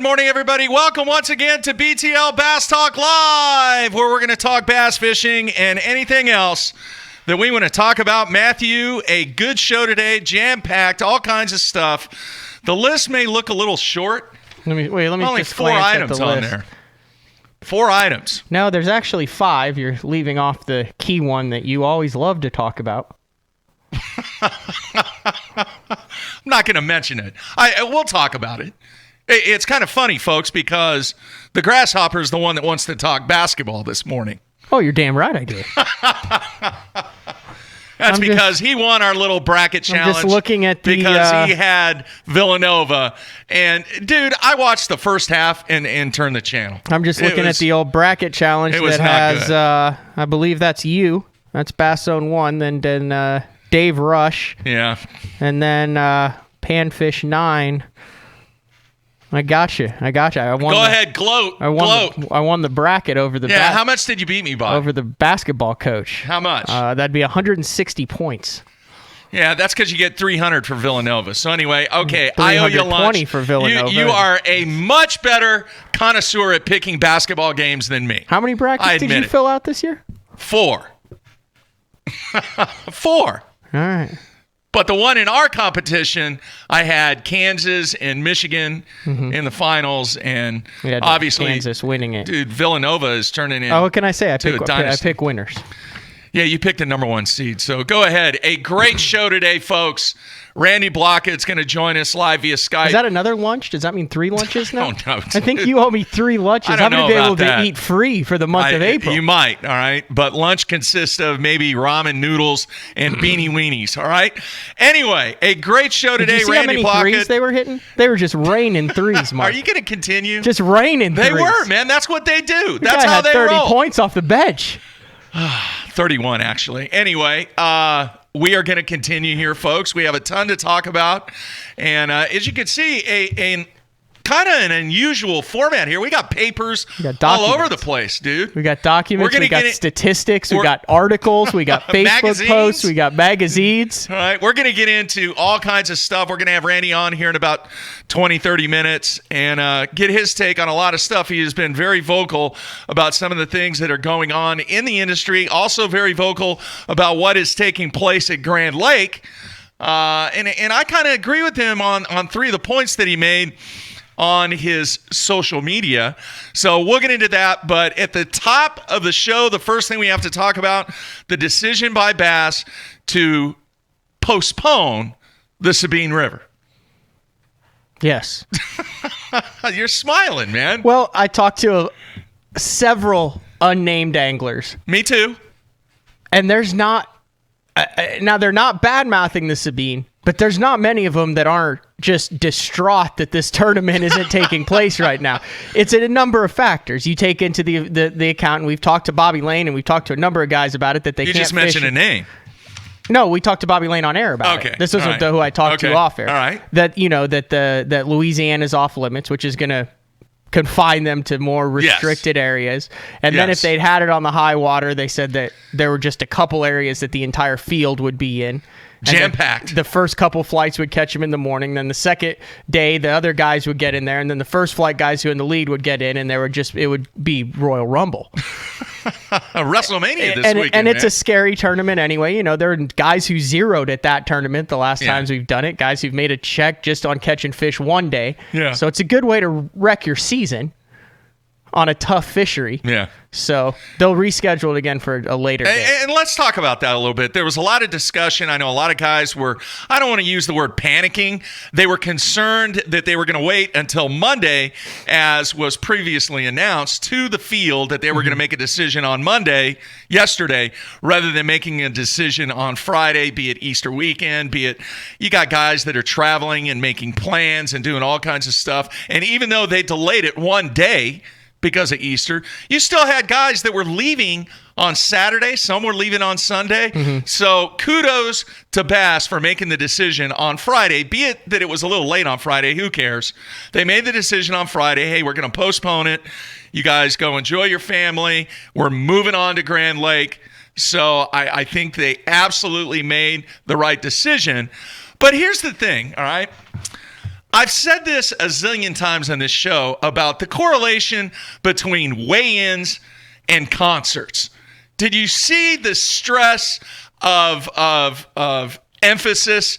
Good morning, everybody. Welcome once again to BTL Bass Talk Live, where we're going to talk bass fishing and anything else that we want to talk about. Matthew, a good show today, jam-packed, all kinds of stuff. The list may look a little short. Let me only just 4 glance at items the on list. there. 4 items. No, there's actually 5. You're leaving off the key one that you always love to talk about. I'm not going to mention it. We'll talk about it. It's kind of funny, folks, because the Grasshopper is the one that wants to talk basketball this morning. Oh, you're damn right I do. That's because he won our little bracket challenge. I'm just looking at the... Because he had Villanova. And, dude, I watched the first half and turned the channel. I'm just looking at the old bracket challenge that has, I believe that's you. That's Bass Zone 1. Then Dave Rush. Yeah. And then Panfish 9. I got you. Go ahead, gloat. I won the bracket over the... Yeah, how much did you beat me by? Over the basketball coach. How much? That'd be 160 points. Yeah, that's because you get 300 for Villanova. So anyway, okay, I owe you lunch. 320 for Villanova. You are a much better connoisseur at picking basketball games than me. How many brackets did you fill out this year? 4. 4. All right. But the one in our competition, I had Kansas and Michigan in the finals, and obviously Kansas winning it. Dude, Villanova is turning in. Oh, what can I say? I pick winners. Yeah, you picked the number 1 seed. So go ahead. A great show today, folks. Randy BLAUKAT's going to join us live via Skype. Is that another lunch? Does that mean 3 lunches now? Oh, no. I think you owe me 3 lunches. I'm going to be able to eat free for the month of April. You might, all right? But lunch consists of maybe ramen noodles and beanie weenies, all right? Anyway, a great show today. Did you see Randy how many BLAUKAT. threes they were hitting? They were just raining threes, Mark. Are you going to continue? Just raining threes. They were, man. That's what they do. The That's guy how had they 30 roll. points off the bench. 31, actually. Anyway, we are going to continue here, folks. We have a ton to talk about. And as you can see, a kind of an unusual format here. We got papers all over the place, dude. We got documents. We got statistics. We got articles. We got Facebook posts. We got magazines. All right. We're going to get into all kinds of stuff. We're going to have Randy on here in about 20, 30 minutes and get his take on a lot of stuff. He has been very vocal about some of the things that are going on in the industry. Also very vocal about what is taking place at Grand Lake. And I kind of agree with him on 3 of the points that he made on his social media. So we'll get into that. But at the top of the show, the first thing we have to talk about, the decision by Bass to postpone the Sabine River. Yes. You're smiling, man. Well, I talked to several unnamed anglers. Me too. And there's not... now, they're not bad-mouthing the Sabine, but there's not many of them that aren't just distraught that this tournament isn't taking place right now. It's a number of factors. You take into the account, and we've talked to Bobby Lane, and we've talked to a number of guys about it, that they can't fish. You just mentioned a name. No, we talked to Bobby Lane on air about it. This was who I talked to off air. All right. That, that Louisiana's off limits, which is going to confine them to more restricted areas. And then if they'd had it on the high water, they said that there were just a couple areas that the entire field would be in. Jam-packed. The first couple flights would catch them in the morning. Then the second day, the other guys would get in there. And then the first flight guys who in the lead would get in, and it would be Royal Rumble. WrestleMania this weekend, and it's a scary tournament anyway. There are guys who zeroed at that tournament the last times we've done it. Guys who've made a check just on catching fish one day. Yeah. So it's a good way to wreck your season on a tough fishery. Yeah. So they'll reschedule it again for a later day. And let's talk about that a little bit. There was a lot of discussion. I know a lot of guys were, I don't want to use the word panicking. They were concerned that they were going to wait until Monday, as was previously announced to the field, that they were going to make a decision on yesterday, rather than making a decision on Friday, be it Easter weekend, be it, you got guys that are traveling and making plans and doing all kinds of stuff. And even though they delayed it one day, because of Easter, you still had guys that were leaving on Saturday. Some were leaving on Sunday. So kudos to Bass for making the decision on Friday, be it that it was a little late on Friday. Who cares? They made the decision on Friday. Hey, we're going to postpone it. You guys go enjoy your family. We're moving on to Grand Lake. So I think they absolutely made the right decision. But here's the thing, all right? I've said this a zillion times on this show about the correlation between weigh-ins and concerts. Did you see the stress of emphasis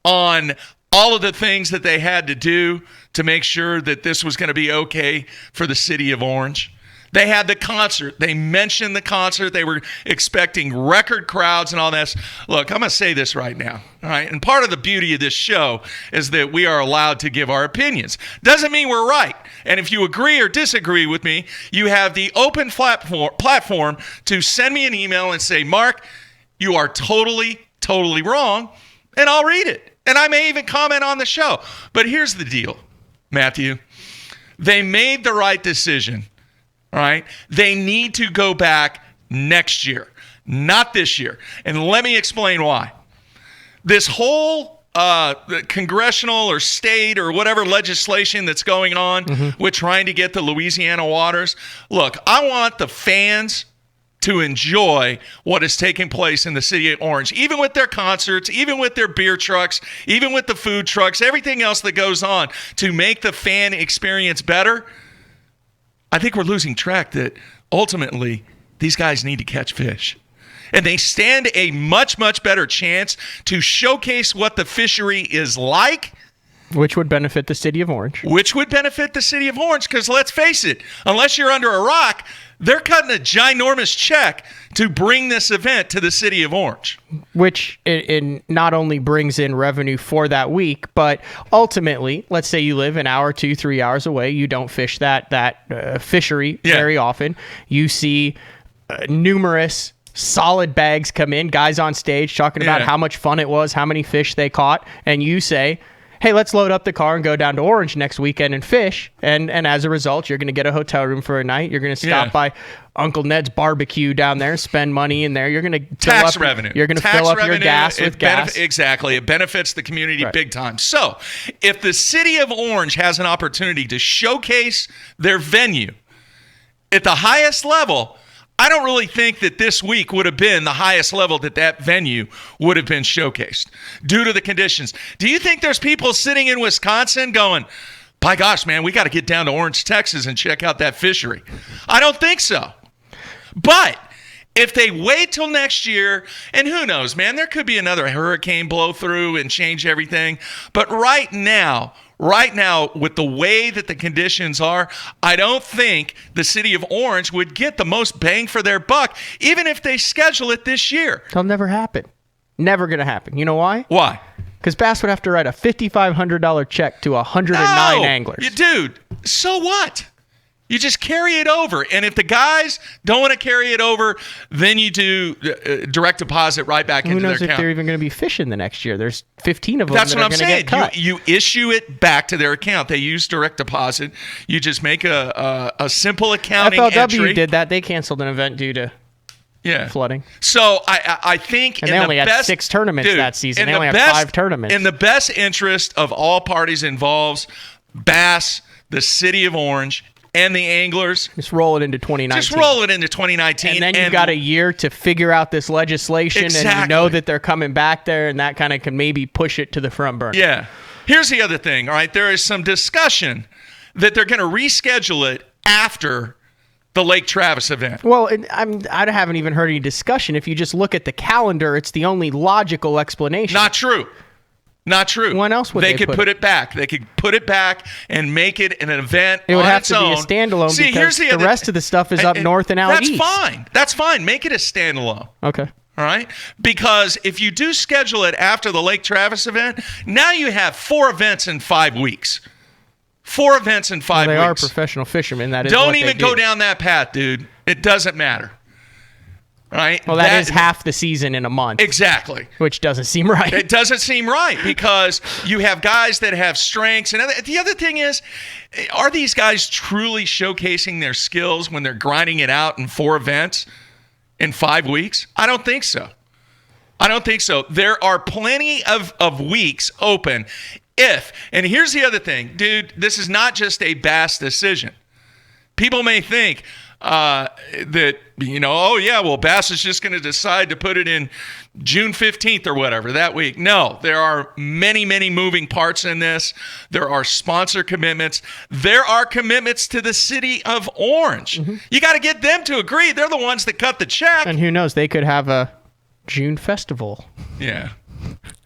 on all of the things that they had to do to make sure that this was going to be okay for the city of Orange? They had the concert. They mentioned the concert. They were expecting record crowds and all that. Look, I'm going to say this right now. All right. And part of the beauty of this show is that we are allowed to give our opinions. Doesn't mean we're right. And if you agree or disagree with me, you have the open platform to send me an email and say, Mark, you are totally wrong. And I'll read it. And I may even comment on the show. But here's the deal, Matthew. They made the right decision. All right. They need to go back next year, not this year. And let me explain why. This whole congressional or state or whatever legislation that's going on with trying to get the Louisiana waters. Look, I want the fans to enjoy what is taking place in the city of Orange, even with their concerts, even with their beer trucks, even with the food trucks, everything else that goes on to make the fan experience better. I think we're losing track that ultimately these guys need to catch fish. And they stand a much better chance to showcase what the fishery is like. Which would benefit the city of Orange. Because let's face it, unless you're under a rock, they're cutting a ginormous check to bring this event to the city of Orange. Which it not only brings in revenue for that week, but ultimately, let's say you live an hour, 2-3 hours away, you don't fish that fishery very often. You see numerous solid bags come in, guys on stage talking about how much fun it was, how many fish they caught, and you say, hey, let's load up the car and go down to Orange next weekend and fish. And as a result, you're going to get a hotel room for a night. You're going to stop by Uncle Ned's barbecue down there, spend money in there. You're going to tax revenue. You're going to fill up your gas with gas. Exactly. It benefits the community big time. So if the city of Orange has an opportunity to showcase their venue at the highest level, I don't really think that this week would have been the highest level that venue would have been showcased due to the conditions. Do you think there's people sitting in Wisconsin going, by gosh, man, we got to get down to Orange, Texas and check out that fishery? I don't think so. But if they wait till next year, and who knows, man, there could be another hurricane blow through and change everything. But right now, with the way that the conditions are, I don't think the city of Orange would get the most bang for their buck, even if they schedule it this year. It'll never happen. Never going to happen. You know why? Why? Because Bass would have to write a $5,500 check to 109 anglers. Dude, so what? You just carry it over. And if the guys don't want to carry it over, then you do direct deposit right back into their account. Who knows if they're even going to be fishing the next year? There's 15 of them that are going to get cut. You issue it back to their account. They use direct deposit. You just make a simple accounting entry. FLW did that. They canceled an event due to flooding. So I think and they only had 6 tournaments that season. They only had 5 tournaments. In the best interest of all parties involved, Bass, the city of Orange, and the anglers. Just roll it into 2019. And then you've got a year to figure out this legislation, and you know that they're coming back there, and that kind of can maybe push it to the front burner. Yeah. Here's the other thing, all right? There is some discussion that they're going to reschedule it after the Lake Travis event. Well, I haven't even heard any discussion. If you just look at the calendar, it's the only logical explanation. Not true. When else would they could put it back? They could put it back and make it an event. It would on have its to own. be a standalone because the rest of the stuff is up north and out east. That's fine. Make it a standalone. Okay. All right? Because if you do schedule it after the Lake Travis event, now you have 4 events in 5 weeks. 4 events in 5 weeks. They are professional fishermen. That is Don't what even they do. go down that path, dude. It doesn't matter. Right? Well, that is half the season in a month. Exactly. Which doesn't seem right. It doesn't seem right because you have guys that have strengths. And the other thing is, are these guys truly showcasing their skills when they're grinding it out in 4 events in 5 weeks? I don't think so. There are plenty of weeks open and here's the other thing, dude, this is not just a Bass decision. People may think that, oh, yeah, well, Bass is just going to decide to put it in June 15th or whatever that week. No, there are many, many moving parts in this. There are sponsor commitments. There are commitments to the city of Orange. Mm-hmm. You got to get them to agree. They're the ones that cut the check. And who knows? They could have a June festival. Yeah,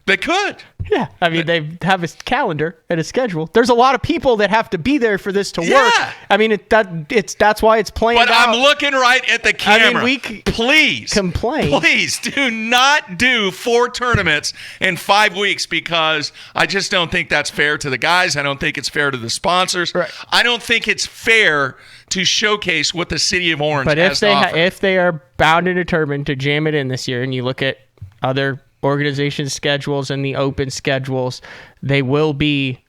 they could. Yeah, I mean, they have a calendar and a schedule. There's a lot of people that have to be there for this to work. I mean, that's why it's playing But out. I'm looking right at the camera. I mean, please complain. Please do not do 4 tournaments in 5 weeks, because I just don't think that's fair to the guys. I don't think it's fair to the sponsors. Right. I don't think it's fair to showcase what the city of Orange But has to offer. if they are bound and determined to jam it in this year, and you look at other organization schedules and the open schedules, they will be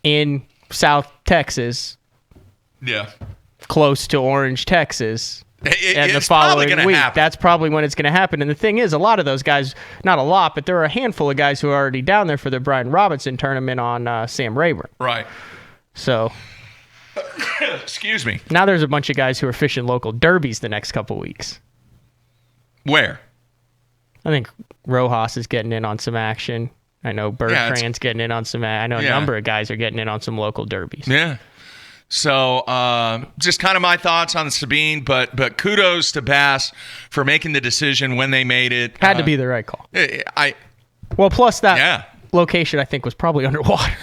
in South Texas, close to Orange, Texas, and the following week. That's probably when it's going to happen. And the thing is, a lot of those guys, not a lot, but there are a handful of guys who are already down there for the Brian Robinson tournament on Sam Rayburn. Right. So, excuse me. Now there's a bunch of guys who are fishing local derbies the next couple weeks. Where? I think Rojas is getting in on some action. I know Bertrand's getting in on some. I know a number of guys are getting in on some local derbies. Yeah. So just kind of my thoughts on Sabine, but kudos to Bass for making the decision when they made it. Had to be the right call. Plus that location, I think, was probably underwater.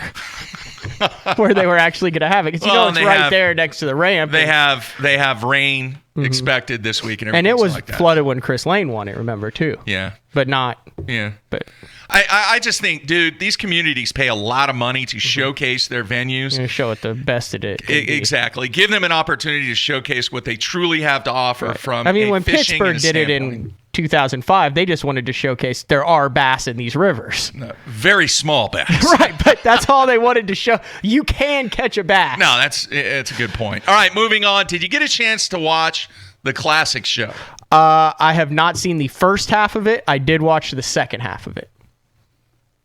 Where they were actually going to have it, because it's right there next to the ramp. They have rain expected this week, and it was like flooded when Chris Lane won it. Remember too? Yeah, but not. Yeah, but I just think, dude, these communities pay a lot of money to showcase their venues and show it the best it is. Exactly, give them an opportunity to showcase what they truly have to offer. Right. From when Pittsburgh did it in 2005, they just wanted to showcase there are bass in these rivers. No, very small bass. Right, but that's all they wanted to show. You can catch a bass. No, it's a good point. All right, moving on. Did you get a chance to watch the Classic show? I have not seen the first half of it. I did watch the second half of it.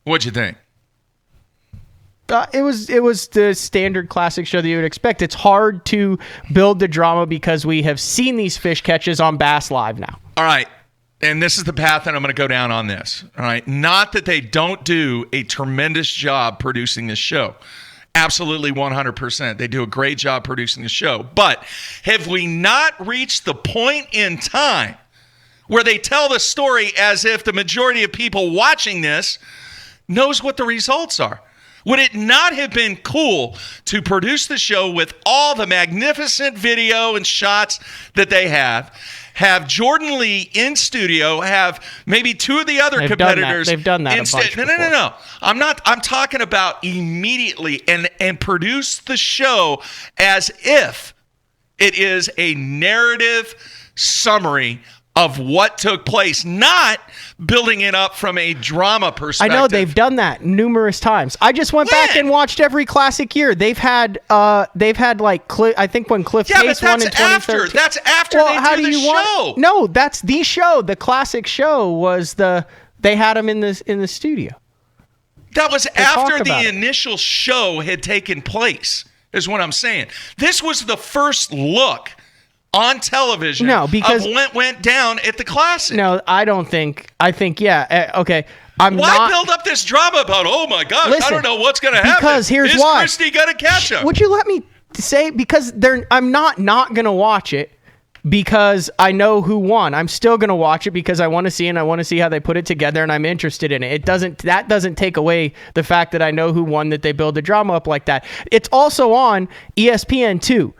What'd you think? It was the standard Classic show that you would expect. It's hard to build the drama because we have seen these fish catches on Bass Live now. All right. And this is the path that I'm going to go down on this. All right. Not that they don't do a tremendous job producing this show. Absolutely 100%. They do a great job producing the show. But have we not reached the point in time where they tell the story as if the majority of people watching this knows what the results are? Would it not have been cool to produce the show with all the magnificent video and shots that they have Jordan Lee in studio, have maybe 2 of the other competitors. They've done that a bunch before. No. I'm talking about immediately and produce the show as if it is a narrative summary of what took place, not building it up from a drama perspective. I know they've done that numerous times. I just went back and watched every Classic year. They've had like I think when Cliff Case won in 2013. That's after they do the show. No, that's the show. The Classic show was they had him in the studio. That was after the initial show had taken place, is what I'm saying. This was the first look on television of what went down at the Classic. No, I don't think. I think, okay. Why build up this drama about, oh my gosh, listen, I don't know what's going to happen. Because here's Is why. Christy going to catch him? Would you let me say, because I'm not going to watch it because I know who won. I'm still going to watch it because I want to see it and I want to see how they put it together and I'm interested in it. That doesn't take away the fact that I know who won, that they build the drama up like that. It's also on ESPN2.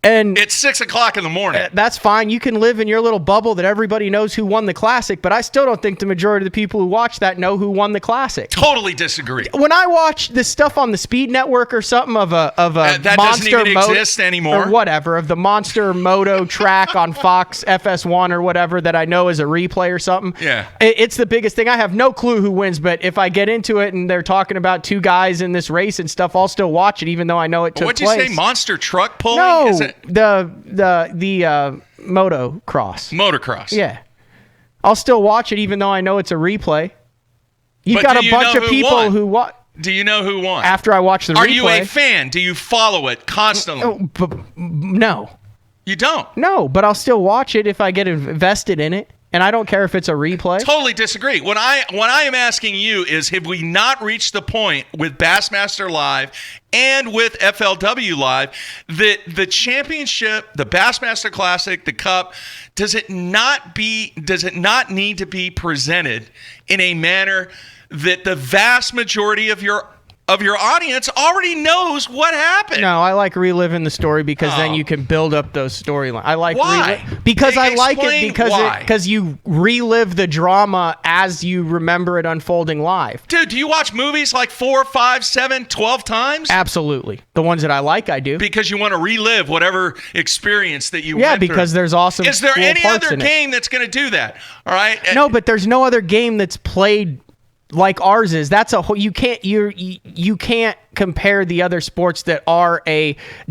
And it's 6:00 in the morning. That's fine. You can live in your little bubble that everybody knows who won the Classic, but I still don't think the majority of the people who watch that know who won the Classic. Totally disagree. When I watch this stuff on the Speed Network or something of a that Monster doesn't even exist anymore, or whatever, of the Monster Moto track on Fox FS1 or whatever that I know is a replay or something. Yeah, it's the biggest thing. I have no clue who wins, but if I get into it and they're talking about 2 guys in this race and stuff, I'll still watch it even though I know it took place. What'd you say? Monster truck pulling? No. Is it The motocross. Motocross. Yeah. I'll still watch it even though I know it's a replay. You've got a bunch of people who watch. Do you know who won? After I watch the replay. Are you a fan? Do you follow it constantly? No. You don't? No, but I'll still watch it if I get invested in it. And I don't care if it's a replay. Totally disagree. What I am asking you is, have we not reached the point with Bassmaster Live and with FLW Live that the championship, the Bassmaster Classic, the Cup, does it not need to be presented in a manner that the vast majority of your audience already knows what happened? No, I like reliving the story because then you can build up those storylines. I like why? Because I like it Explain because you relive the drama as you remember it unfolding live. Dude, do you watch movies like 4, 5, 7, 12 times? Absolutely. The ones that I like, I do. Because you want to relive whatever experience that you went through. Because there's awesome. Is there cool any parts other in it. game that's going to do that? All right. No, but there's no other game that's played like ours is. That's a whole. You can't compare the other sports that are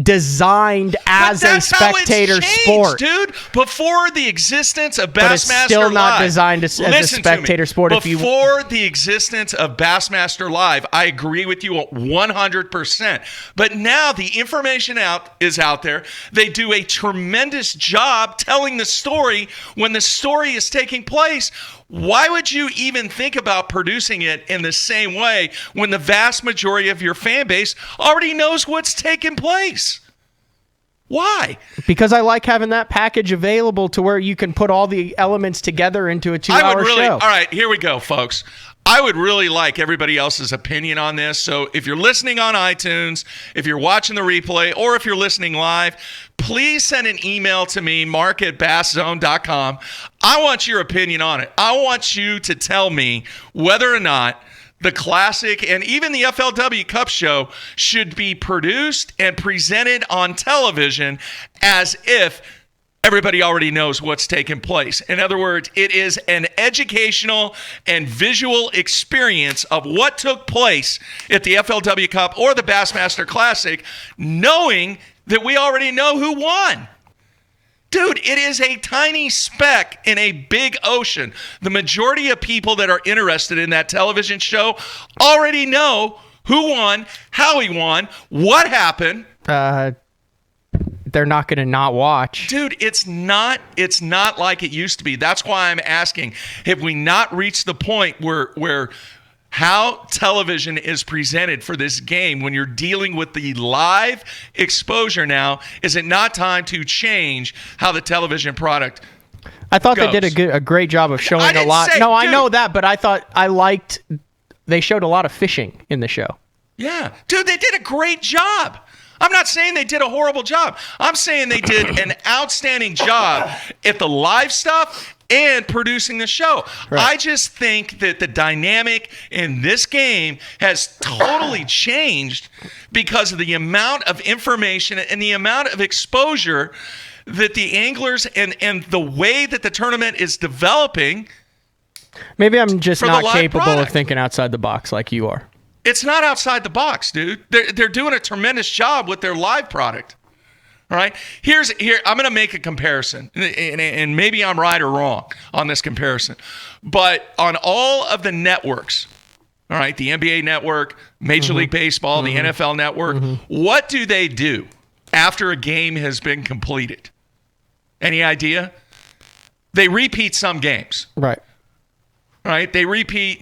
designed as a spectator sport, dude. Before the existence of Bassmaster but it's still not Live, designed as a spectator sport. Before the existence of Bassmaster Live, I agree with you 100%. But now the information is out there. They do a tremendous job telling the story when the story is taking place. Why would you even think about producing it in the same way when the vast majority of your fan base already knows what's taking place? Why? Because I like having that package available to where you can put all the elements together into a 2-hour show. All right, here we go, folks. I would really like everybody else's opinion on this. So if you're listening on iTunes, if you're watching the replay, or if you're listening live, please send an email to me, mark@basszone.com. I want your opinion on it. I want you to tell me whether or not the Classic and even the FLW Cup show should be produced and presented on television as if everybody already knows what's taking place. In other words, it is an educational and visual experience of what took place at the FLW Cup or the Bassmaster Classic, knowing that we already know who won. Dude, it is a tiny speck in a big ocean. The majority of people that are interested in that television show already know who won, how he won, what happened. They're not going to not watch. Dude, it's not like it used to be. That's why I'm asking, have we not reached the point where how television is presented for this game when you're dealing with the live exposure now? Is it not time to change how the television product I thought goes? They did a great job of showing a lot. I know that, but I liked they showed a lot of fishing in the show. Yeah. Dude, they did a great job. I'm not saying they did a horrible job. I'm saying they did an outstanding job at the live stuff and producing the show. Right. I just think that the dynamic in this game has totally changed because of the amount of information and the amount of exposure that the anglers and the way that the tournament is developing. Maybe I'm just not capable of thinking outside the box like you are. It's not outside the box, dude. They're doing a tremendous job with their live product. All right. Here, I'm going to make a comparison, and maybe I'm right or wrong on this comparison. But on all of the networks, all right, the NBA network, Major League Baseball, the NFL network, what do they do after a game has been completed? Any idea? They repeat some games. Right. Right? They repeat,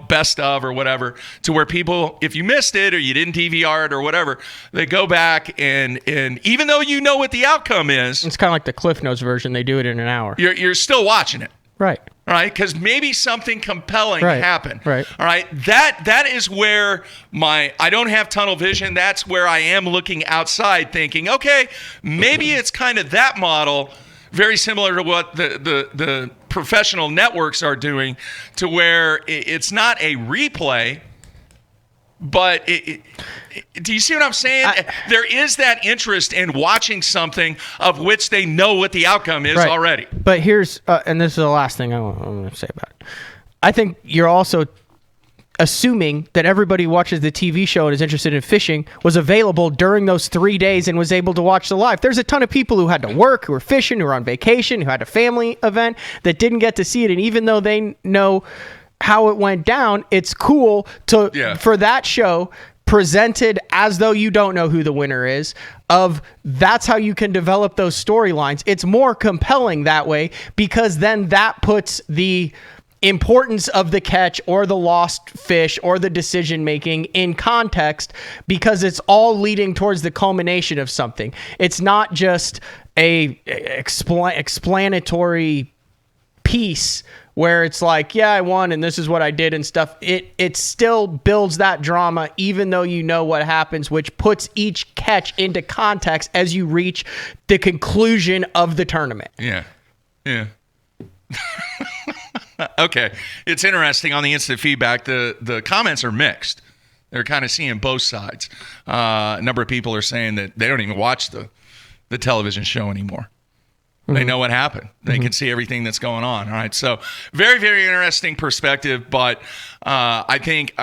best of or whatever, to where people, if you missed it or you didn't DVR it or whatever, they go back and even though you know what the outcome is. It's kind of like the Cliff Notes version. They do it in an hour. You're still watching it. Right. All right? Because maybe something compelling happened. Right. All right? That is where I don't have tunnel vision. That's where I am looking outside thinking, okay, maybe it's kind of that model, very similar to what the professional networks are doing, to where it's not a replay, but do you see what I'm saying? There is that interest in watching something of which they know what the outcome is already. But here's, and this is the last thing I'm going to say about it. I think you're also assuming that everybody who watches the TV show and is interested in fishing was available during those 3 days and was able to watch the live. There's a ton of people who had to work, who were fishing, who were on vacation, who had a family event that didn't get to see it. And even though they know how it went down, it's cool for that show presented as though you don't know who the winner is, of that's how you can develop those storylines. It's more compelling that way, because then that puts the importance of the catch or the lost fish or the decision making in context, because it's all leading towards the culmination of something. It's not just a explanatory piece where it's like, yeah, I won and this is what I did and stuff. It still builds that drama, even though you know what happens, which puts each catch into context as you reach the conclusion of the tournament. Yeah. Okay. It's interesting on the instant feedback. The comments are mixed. They're kind of seeing both sides. A number of people are saying that they don't even watch the television show anymore. They know what happened. They can see everything that's going on. All right. So very, very interesting perspective. But I think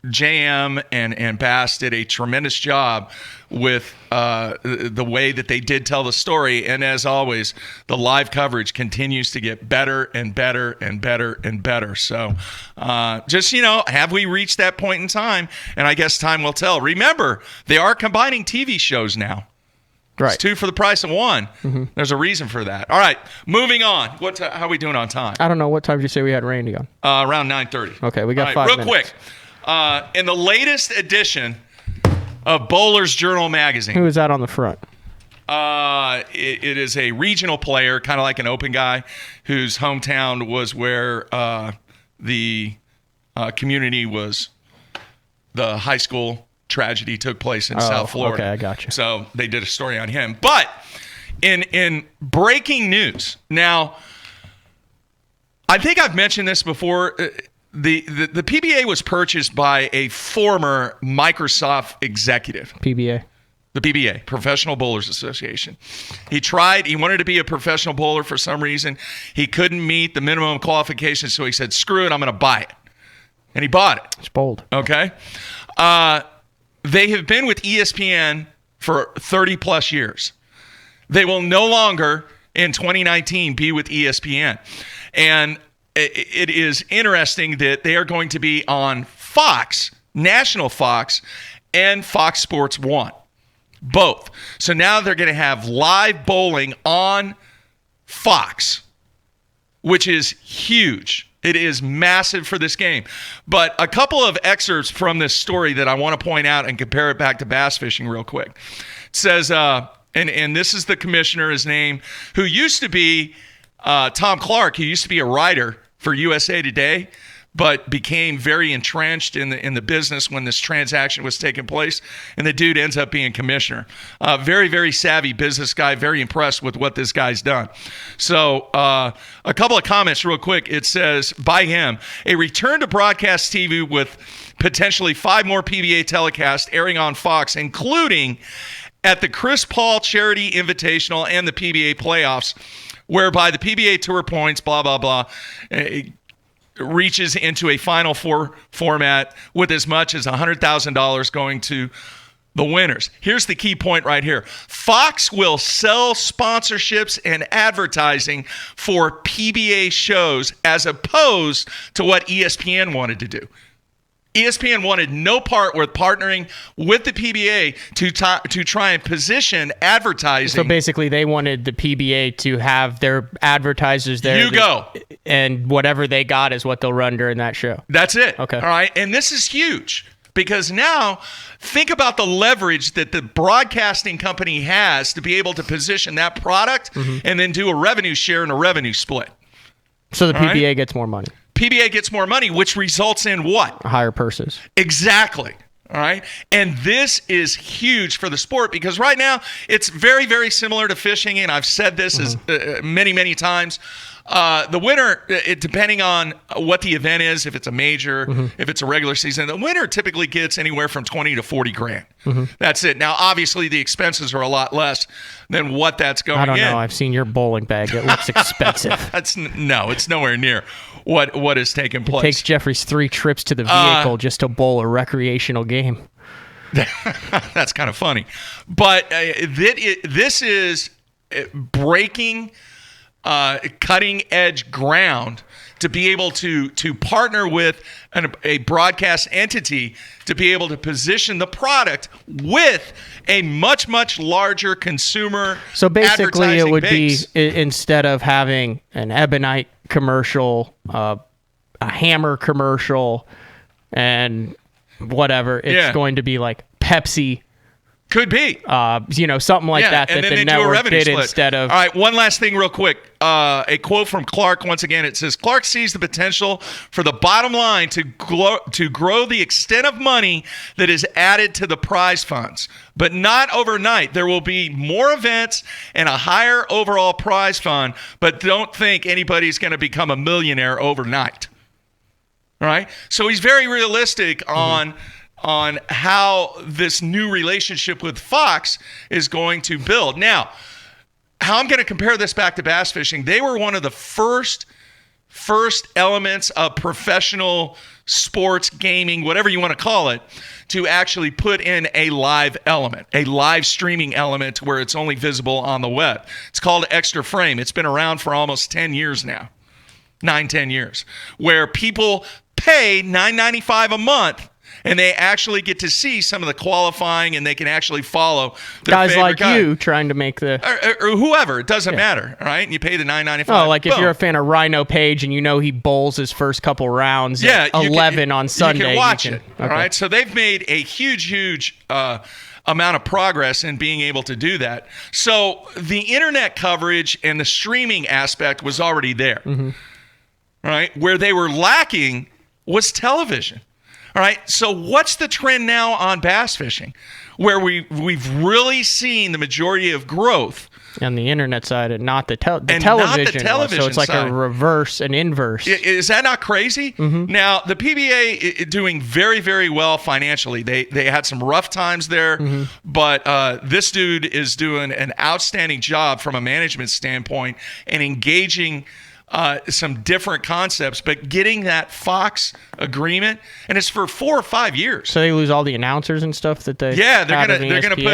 JM and Bass did a tremendous job with the way that they did tell the story. And as always, the live coverage continues to get better and better and better and better. So just, have we reached that point in time? And I guess time will tell. Remember, they are combining TV shows now. Right. It's 2 for the price of 1. There's a reason for that. All right, moving on. How are we doing on time? I don't know. What time did you say we had Randy on? Around 9:30. Okay, we got 5 minutes. Real quick. In the latest edition of Bowler's Journal magazine. Who is that on the front? It is a regional player, kind of like an open guy, whose hometown was where the community was, the high school tragedy took place in South Florida. Okay, I got you. So they did a story on him. But in breaking news, now, I think I've mentioned this before. The PBA was purchased by a former Microsoft executive. PBA. The PBA, Professional Bowlers Association. He wanted to be a professional bowler for some reason. He couldn't meet the minimum qualifications, so he said, screw it, I'm going to buy it. And he bought it. It's bold. Okay. They have been with ESPN for 30 plus years. They will no longer in 2019 be with ESPN. And it is interesting that they are going to be on Fox, National Fox, and Fox Sports 1. Both. So now they're going to have live bowling on Fox, which is huge. It is massive for this game. But a couple of excerpts from this story that I want to point out and compare it back to bass fishing real quick. It says, and this is the commissioner, his name, who used to be Tom Clark, who used to be a writer for USA Today, but became very entrenched in the business when this transaction was taking place. And the dude ends up being commissioner. Very, very savvy business guy. Very impressed with what this guy's done. So a couple of comments real quick. It says, by him, a return to broadcast TV with potentially 5 more PBA telecasts airing on Fox, including at the Chris Paul Charity Invitational and the PBA playoffs, whereby the PBA Tour points, blah, blah, blah, reaches into a Final Four format with as much as $100,000 going to the winners. Here's the key point right here. Fox will sell sponsorships and advertising for PBA shows as opposed to what ESPN wanted to do. ESPN wanted no part with partnering with the PBA to try and position advertising. So basically, they wanted the PBA to have their advertisers there. And whatever they got is what they'll run during that show. That's it. Okay. All right. And this is huge because now think about the leverage that the broadcasting company has to be able to position that product and then do a revenue share and a revenue split. So the PBA gets more money. PBA gets more money, which results in what? Higher purses. Exactly. All right. And this is huge for the sport because right now it's very, very similar to fishing. And I've said this as many, many times. The winner, depending on what the event is, if it's a major, if it's a regular season, the winner typically gets anywhere from 20 to 40 grand. That's it. Now, obviously, the expenses are a lot less than what that's going in. I don't know. I've seen your bowling bag. It looks expensive. It's nowhere near what is taking place. It takes Jeffrey's 3 trips to the vehicle just to bowl a recreational game. That's kind of funny. But this is breaking cutting edge ground to be able to partner with a broadcast entity to be able to position the product with a much, much larger consumer. So basically, it would base. be instead of having an Ebonite commercial, a Hammer commercial, and whatever, it's going to be like Pepsi. Could be. Something like that and then the they do a network revenue did split. instead of. All right, one last thing real quick. A quote from Clark once again. It says, Clark sees the potential for the bottom line to grow the extent of money that is added to the prize funds, but not overnight. There will be more events and a higher overall prize fund, but don't think anybody's going to become a millionaire overnight. All right? So he's very realistic on how this new relationship with Fox is going to build. Now, how I'm going to compare this back to bass fishing, they were one of the first elements of professional sports, gaming, whatever you want to call it, to actually put in a live element, a live streaming element where it's only visible on the web. It's called Extra Frame. It's been around for almost 10 years now, 10 years, where people pay $9.95 a month and they actually get to see some of the qualifying, and they can actually follow their guys favorite like guy. you trying to make the or whoever. It doesn't matter, all right? And you pay the $9.95. Oh, like if you're a fan of Rhino Page and you know he bowls his first couple rounds at 11 on Sunday. You can watch it, okay. all right? So they've made a huge amount of progress in being able to do that. So the internet coverage and the streaming aspect was already there, all right? Where they were lacking was television. All right, so what's the trend now on bass fishing, where we've really seen the majority of growth on the internet side, and not the television? Not the television so it's like side. a reverse and inverse. Is that not crazy? Now the PBA is doing very, very well financially. They had some rough times there, but this dude is doing an outstanding job from a management standpoint and engaging some different concepts, but getting that Fox agreement, and it's for 4 or 5 years. So they lose all the announcers and stuff that they they're gonna put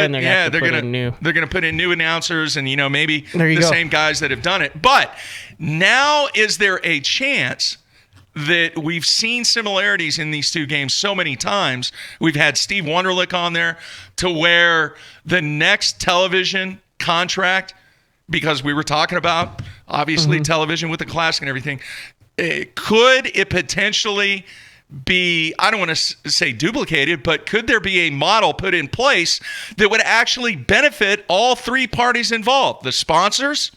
in new announcers, and maybe the same guys that have done it. But now, is there a chance that we've seen similarities in these two games so many times? We've had Steve Wunderlich on there, to where the next television contract, because we were talking about obviously television with the Classic and everything, could it potentially be, I don't want to say duplicated, but could there be a model put in place that would actually benefit all three parties involved, the sponsors,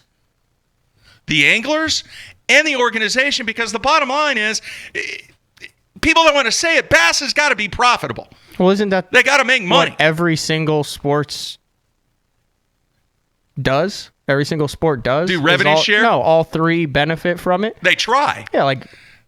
the anglers, and the organization? Because the bottom line is, people don't want to say it, bass has got to be profitable. Well, isn't that they got to make money? What every single sports does? Every single sport does. Do revenue share? No, all three benefit from it. They try. Yeah,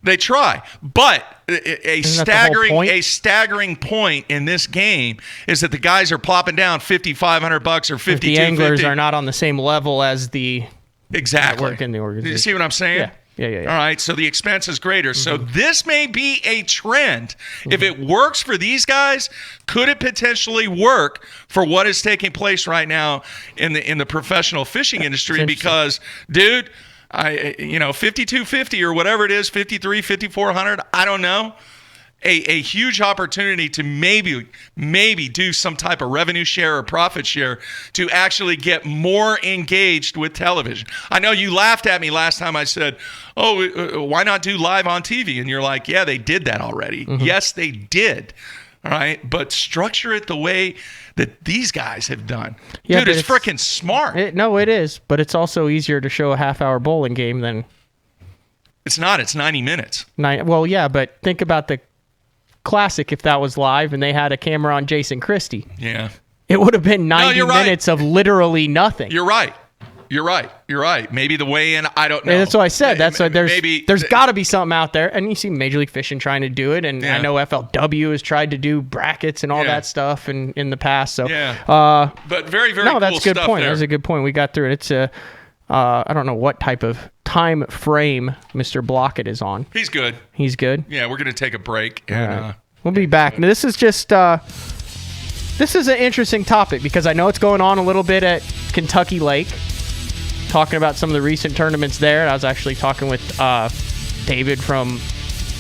they try. But a staggering point in this game is that the guys are plopping down $5,500 or $5,250. The anglers are not on the same level as the network in the organization. You see what I'm saying? Yeah. All right, so the expense is greater. So this may be a trend. If it works for these guys, could it potentially work for what is taking place right now in the professional fishing industry? Because, dude, $5,250 or whatever it is, $5,300, $5,400, I don't know. A huge opportunity to maybe do some type of revenue share or profit share to actually get more engaged with television. I know you laughed at me last time I said, why not do live on TV? And you're like, yeah, they did that already. Yes, they did. All right, but structure it the way that these guys have done. Yeah, dude, it's freaking smart. It is, but it's also easier to show a half-hour bowling game than... It's not. It's 90 minutes. Well, yeah, but think about the Classic. If that was live and they had a camera on Jason Christie, it would have been 90 minutes of literally nothing. You're right. Maybe the weigh-in, I don't know. And that's what I said. That's why there's got to be something out there. And you see Major League Fishing trying to do it, and I know FLW has tried to do brackets and all that stuff in the past. So but very, very cool that's a good stuff point. there. That's a good point. We got through it. It's I don't know what type of time frame Mr. BLAUKAT is on. He's good. Yeah, we're going to take a break. And, right. We'll be back. Now, this is just this is an interesting topic because I know it's going on a little bit at Kentucky Lake, talking about some of the recent tournaments there. I was actually talking with David from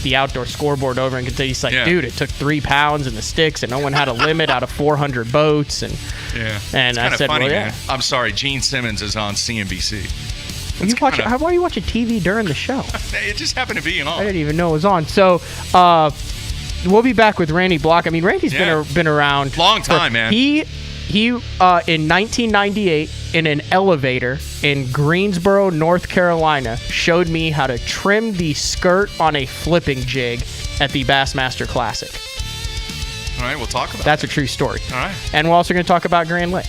the Outdoor Scoreboard over in Kentucky. He's like, dude, it took 3 pounds in the sticks, and no one had a limit out of 400 boats. And and I said, funny, well, man. I'm sorry, Gene Simmons is on CNBC. Why are you watching TV during the show? It just happened to be on. I didn't even know it was on. So we'll be back with Randy Block. I mean, Randy's been around long time, man. He in 1998 in an elevator in Greensboro, North Carolina, showed me how to trim the skirt on a flipping jig at the Bassmaster Classic. All right, we'll talk about That's a true story. All right. And we're also going to talk about Grand Lake.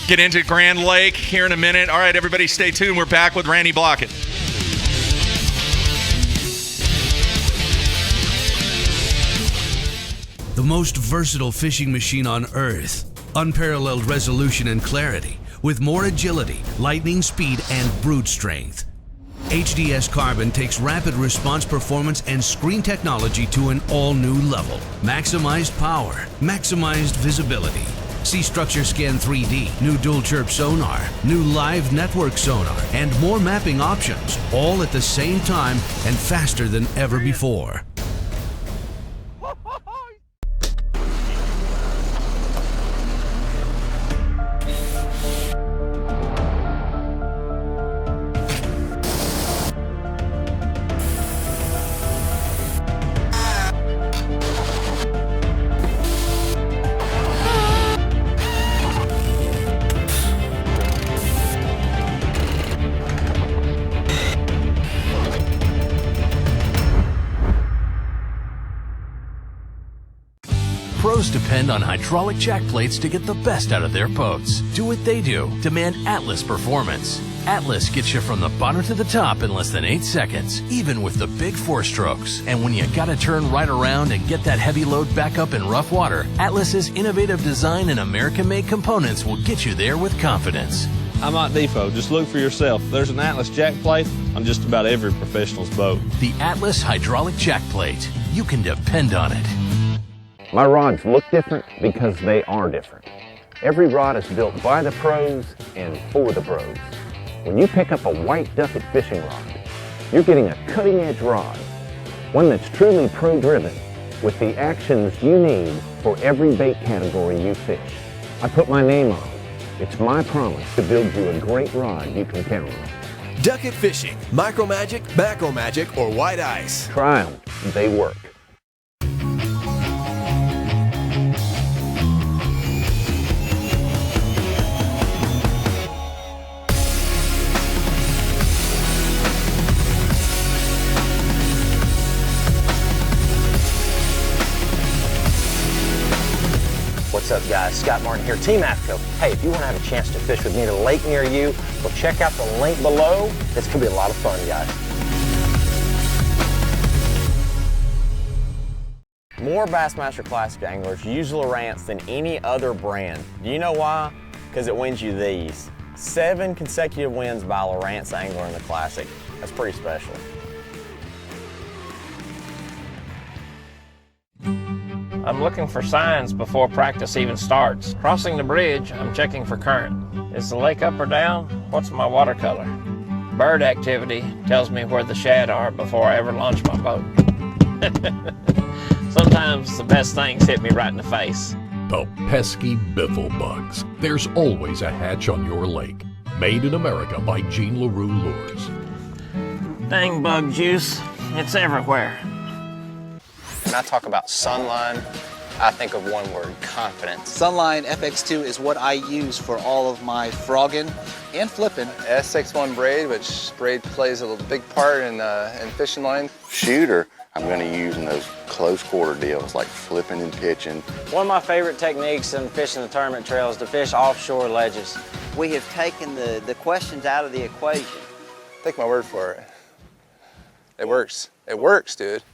Get into Grand Lake here in a minute. All right, everybody stay tuned. We're back with Randy Blockett. The most versatile fishing machine on Earth. Unparalleled resolution and clarity, with more agility, lightning speed, and brute strength. HDS Carbon takes rapid response performance and screen technology to an all-new level. Maximized power, maximized visibility. See Structure Scan 3D, new dual chirp sonar, new live network sonar, and more mapping options, all at the same time and faster than ever before. Pros depend on hydraulic jack plates to get the best out of their boats. Do what they do. Demand Atlas performance. Atlas gets you from the bottom to the top in less than 8 seconds, even with the big 4 strokes. And when you gotta turn right around and get that heavy load back up in rough water, Atlas's innovative design and American-made components will get you there with confidence. I'm at Depot. Just look for yourself. There's an Atlas jack plate on just about every professional's boat. The Atlas hydraulic jack plate. You can depend on it. My rods look different because they are different. Every rod is built by the pros and for the pros. When you pick up a white Duckett fishing rod, you're getting a cutting-edge rod, one that's truly pro-driven, with the actions you need for every bait category you fish. I put my name on it. It's my promise to build you a great rod you can count on. Duckett Fishing, Micro Magic, Macro Magic, or White Ice. Try them. They work. What's up, guys? Scott Martin here, Team AFCO. Hey, if you want to have a chance to fish with me at a lake near you, well, check out the link below. This could be a lot of fun, guys. More Bassmaster Classic anglers use Lowrance than any other brand. Do you know why? Because it wins you these. 7 consecutive wins by a Lowrance angler in the Classic. That's pretty special. I'm looking for signs before practice even starts. Crossing the bridge, I'm checking for current. Is the lake up or down? What's my watercolor? Bird activity tells me where the shad are before I ever launch my boat. Sometimes the best things hit me right in the face. The pesky biffle bugs. There's always a hatch on your lake. Made in America by Jean LaRue Lures. Dang bug juice, it's everywhere. When I talk about Sunline, I think of one word: confidence. Sunline FX2 is what I use for all of my frogging and flipping. S61 braid, which braid plays a big part in fishing line. Shooter, I'm going to use in those close quarter deals like flipping and pitching. One of my favorite techniques in fishing the tournament trail is to fish offshore ledges. We have taken the questions out of the equation. Take my word for it. It works. It works, dude.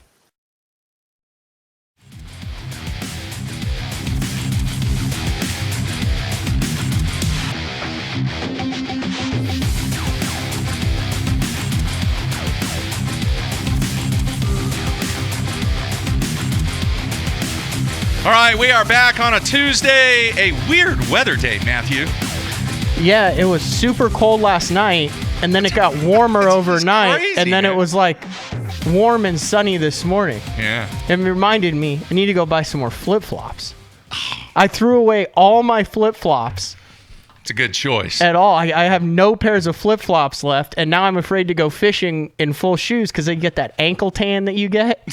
All right, we are back on a Tuesday, a weird weather day, Matthew. Yeah, it was super cold last night, and then it got warmer overnight, crazy, and then man. it was like warm and sunny this morning. Yeah. It reminded me, I need to go buy some more flip-flops. I threw away all my flip-flops. It's a good choice. At all. I have no pairs of flip-flops left, and now I'm afraid to go fishing in full shoes because they get that ankle tan that you get.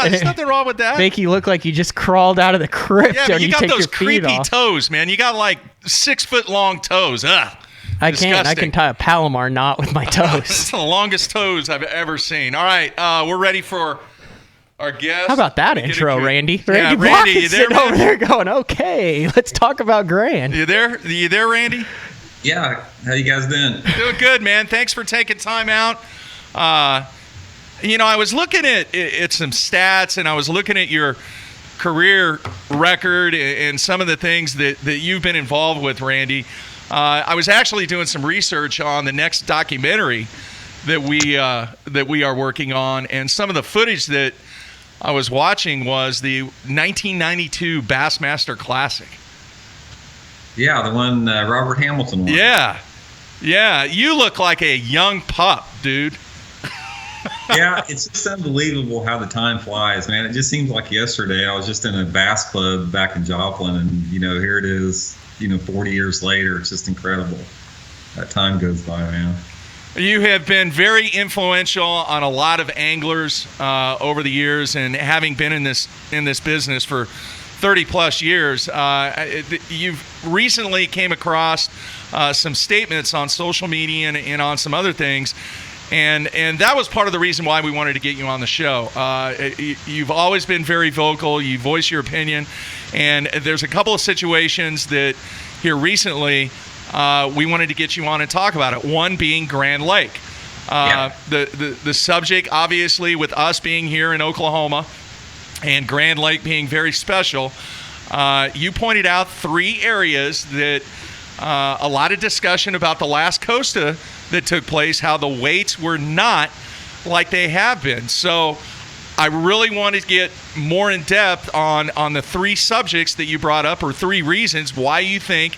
There's nothing wrong with that. Make you look like you just crawled out of the crypt. Yeah, but you got take those your feet creepy off. toes, man. You got like 6 foot long toes. Ugh. I can't. I can tie a Palomar knot with my toes. It's the longest toes I've ever seen. All right, we're ready for our guest. How about that intro, Randy? Yeah, Randy, Randy, you there, sitting over there going, okay, let's talk about Grand. You there? You there, Randy? Yeah. How you guys doing? Doing good, man. Thanks for taking time out. I was looking at some stats, and I was looking at your career record and some of the things that you've been involved with, Randy. I was actually doing some research on the next documentary that we are working on, and some of the footage that I was watching was the 1992 Bassmaster Classic. Yeah, the one Robert Hamilton won. Yeah. You look like a young pup, dude. Yeah, it's just unbelievable how the time flies, man. It just seems like yesterday I was just in a bass club back in Joplin, and here it is, 40 years later. It's just incredible. That time goes by, man. You have been very influential on a lot of anglers over the years, and having been in this business for 30 plus years, you've recently came across some statements on social media and on some other things. And that was part of the reason why we wanted to get you on the show. You've always been very vocal. You voice your opinion. And there's a couple of situations that here recently we wanted to get you on and talk about it. One being Grand Lake. The subject, obviously, with us being here in Oklahoma and Grand Lake being very special, you pointed out 3 areas that a lot of discussion about the last Costa that took place, how the weights were not like they have been. So I really wanted to get more in depth on the 3 subjects that you brought up, or 3 reasons why you think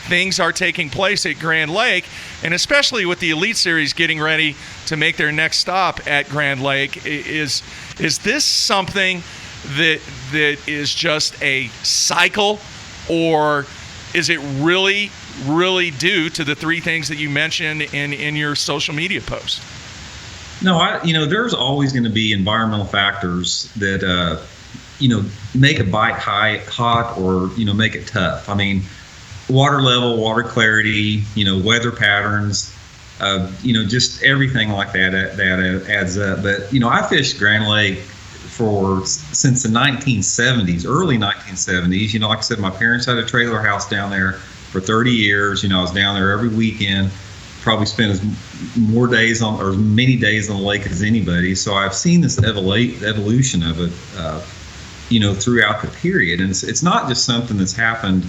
things are taking place at Grand Lake, and especially with the Elite Series getting ready to make their next stop at Grand Lake. Is this something that is just a cycle, or is it really due to the 3 things that you mentioned in your social media post? No, there's always going to be environmental factors that, make a bite hot or, make it tough. I mean, water level, water clarity, weather patterns, just everything like that adds up. But, I fished Grand Lake since the 1970s, early 1970s. Like I said, my parents had a trailer house down there for 30 years. I was down there every weekend, probably spent as many days on the lake as anybody. So I've seen this evolution of it, throughout the period. And it's not just something that's happened,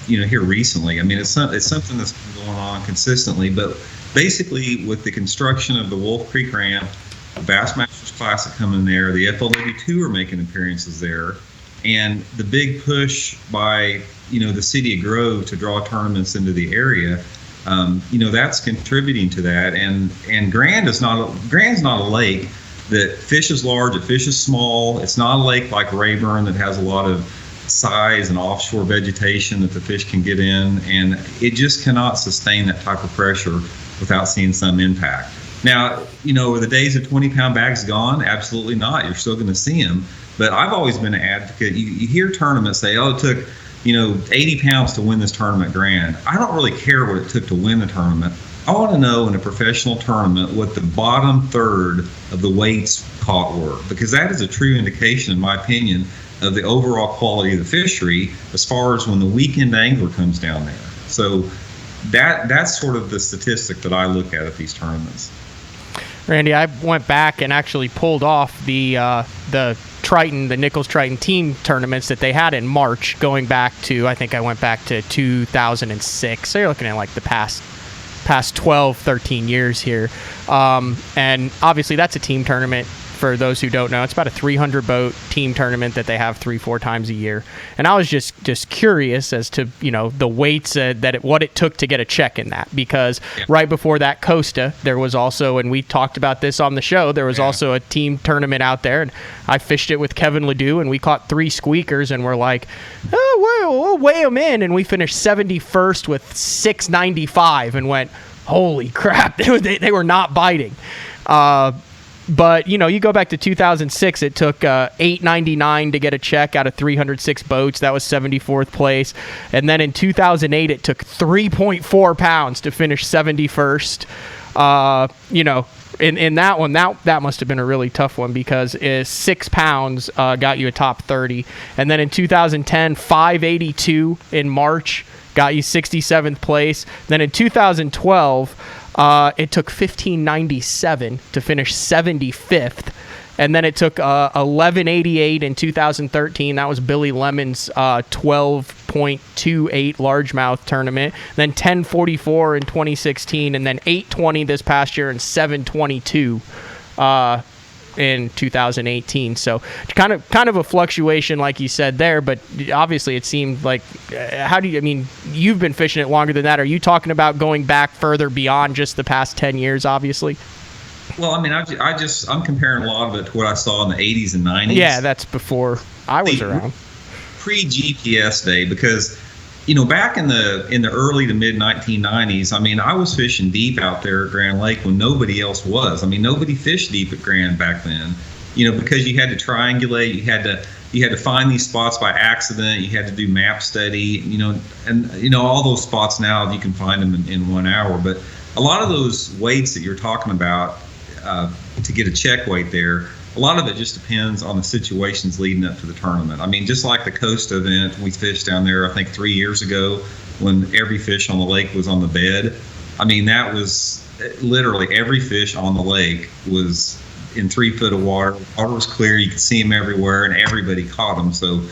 here recently. I mean, it's something that's been going on consistently. But basically, with the construction of the Wolf Creek Ramp, the Bassmasters Classic coming there, the FLW2 are making appearances there, and the big push by the city of Grove to draw tournaments into the area, that's contributing to that. And Grand's not a lake that fishes large, it fishes small. It's not a lake like Rayburn that has a lot of size and offshore vegetation that the fish can get in, and it just cannot sustain that type of pressure without seeing some impact. Now, are the days of 20-pound bags gone? Absolutely not. You're still going to see them. But I've always been an advocate. You hear tournaments say, it took, 80 pounds to win this tournament Grand. I don't really care what it took to win the tournament. I want to know in a professional tournament what the bottom third of the weights caught were, because that is a true indication, in my opinion, of the overall quality of the fishery as far as when the weekend angler comes down there. So that's sort of the statistic that I look at these tournaments. Randy, I went back and actually pulled off the Triton, the Nichols Triton team tournaments that they had in March, going back to, I think I went back to 2006. So you're looking at like the past 12, 13 years here. And obviously that's a team tournament. for those who don't know. It's about a 300 boat team tournament that they have 3-4 times a year. And I was just curious as to, the weights what it took to get a check in that, because right before that Costa, there was also, and we talked about this on the show, there was also a team tournament out there, and I fished it with Kevin Ledoux, and we caught 3 squeakers, and we're like, we'll weigh them in, and we finished 71st with 695 and went, holy crap, they were not biting. But, you go back to 2006, it took $8.99 to get a check out of 306 boats. That was 74th place. And then in 2008, it took 3.4 pounds to finish 71st. In that one, that must have been a really tough one, because 6 pounds got you a top 30. And then in 2010, 582 in March got you 67th place. Then in 2012, it took $15.97 to finish 75th. And then it took $11.88 in 2013. That was Billy Lemon's 12.28 largemouth tournament. Then $10.44 in 2016, and then $8.20 this past year, and $7.22 in 2018. So kind of a fluctuation, like you said there. But obviously, it seemed like you've been fishing it longer than that. Are you talking about going back further beyond just the past 10 years? Obviously. Well, I'm comparing a lot of it to what I saw in the 80s and 90s. Yeah, that's before I was around. Pre-GPS day, because, back in the early to mid 1990s, I was fishing deep out there at Grand Lake when nobody else was. Nobody fished deep at Grand back then, because you had to triangulate, you had to find these spots by accident, you had to do map study, and all those spots now you can find them in 1 hour. But a lot of those weights that you're talking about, to get a check weight there, a lot of it just depends on the situations leading up to the tournament. Just like the Coast event, we fished down there, I think 3 years ago, when every fish on the lake was on the bed. That was literally every fish on the lake was in 3 foot of water. Water was clear, you could see them everywhere, and everybody caught them. So,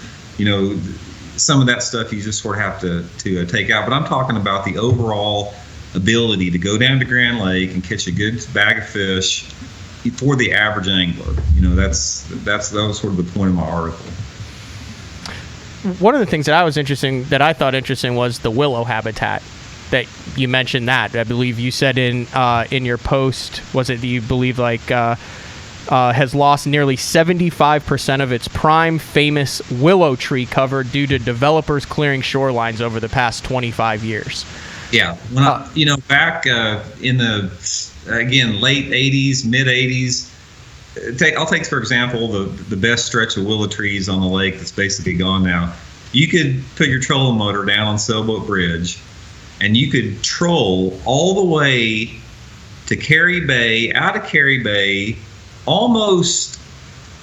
some of that stuff you just sort of have to take out. But I'm talking about the overall ability to go down to Grand Lake and catch a good bag of fish for the average angler. That was sort of the point of my article. One of the things that I thought interesting was the willow habitat that you mentioned. That I believe you said in your post, was it that you believe has lost nearly 75% of its prime famous willow tree cover due to developers clearing shorelines over the past 25 years. Yeah, when back in the late 80s, mid 80s, I'll take for example the best stretch of willow trees on the lake that's basically gone now. You could put your trolling motor down on Sailboat Bridge, and you could troll all the way to Cary Bay, out of Cary Bay, almost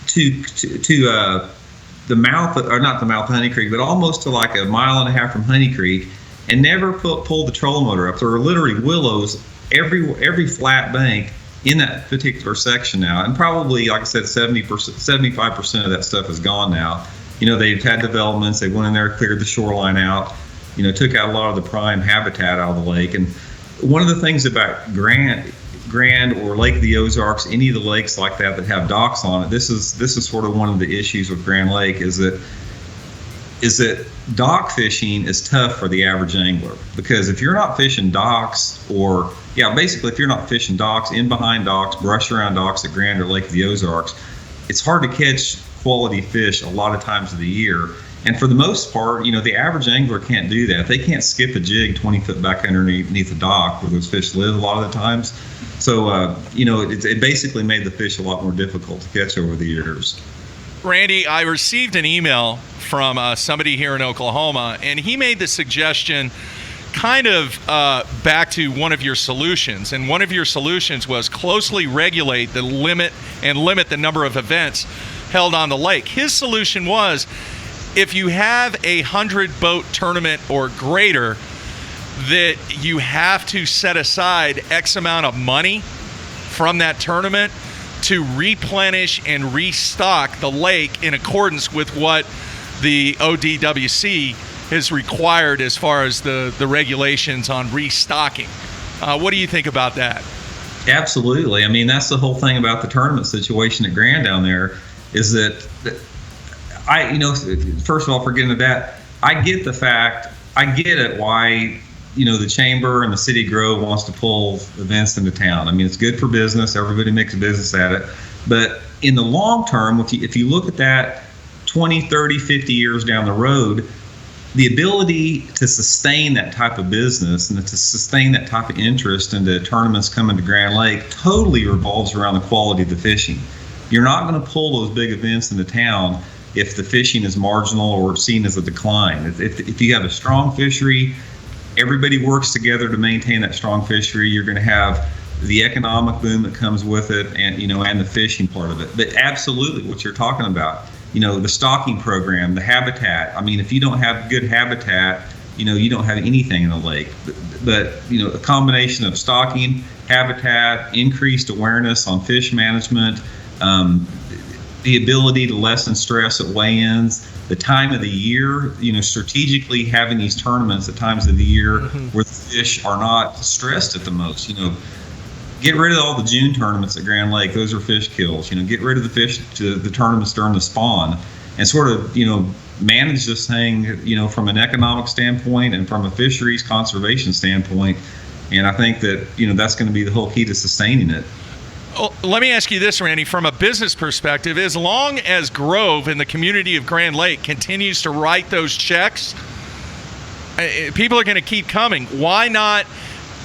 to the mouth, or not the mouth of Honey Creek, but almost to like a mile and a half from Honey Creek, and never pulled the trolling motor up. There are literally willows every flat bank in that particular section now, and probably, like I said, 75% of that stuff is gone now. They've had developments. They went in there, cleared the shoreline out, took out a lot of the prime habitat out of the lake. And one of the things about Grand or Lake of the Ozarks, any of the lakes like that have docks on it, this is sort of one of the issues with Grand Lake, is that dock fishing is tough for the average angler, because if you're not fishing docks, if you're not fishing docks, in behind docks, brush around docks at Grand or Lake of the Ozarks, it's hard to catch quality fish a lot of times of the year. And for the most part, the average angler can't do that. They can't skip a jig 20 foot back underneath the dock where those fish live a lot of the times. So, it basically made the fish a lot more difficult to catch over the years. Randy, I received an email from somebody here in Oklahoma, and he made the suggestion kind of back to one of your solutions. And one of your solutions was closely regulate the limit the number of events held on the lake. His solution was, if you have a 100-boat tournament or greater, that you have to set aside X amount of money from that tournament to replenish and restock the lake in accordance with what the ODWC has required as far as the regulations on restocking. What do you think about that? Absolutely. I mean, that's the whole thing about the tournament situation at Grand down there is that first of all, forgetting that, I get it why, the chamber and the city of Grove wants to pull events into town. I mean, it's good for business. Everybody makes a business at it. But in the long term, if you look at that 20, 30, 50 years down the road, the ability to sustain that type of business and to sustain that type of interest into tournaments coming to Grand Lake totally revolves around the quality of the fishing. You're not going to pull those big events into town if the fishing is marginal or seen as a decline. If you have a strong fishery, everybody works together to maintain that strong fishery, you're going to have the economic boom that comes with it, and and the fishing part of it. But absolutely, what you're talking about, the stocking program, the habitat. I mean, if you don't have good habitat, you don't have anything in the lake. But a combination of stocking, habitat, increased awareness on fish management, the ability to lessen stress at weigh-ins, the time of the year, strategically having these tournaments at times of the year where the fish are not stressed at the most. Get rid of all the June tournaments at Grand Lake. Those are fish kills. Get rid of the fish to the tournaments during the spawn, and sort of manage this thing from an economic standpoint and from a fisheries conservation standpoint. And I think that that's going to be the whole key to sustaining it. Well, let me ask you this, Randy, from a business perspective, as long as Grove and the community of Grand Lake continues to write those checks, people are going to keep coming. Why not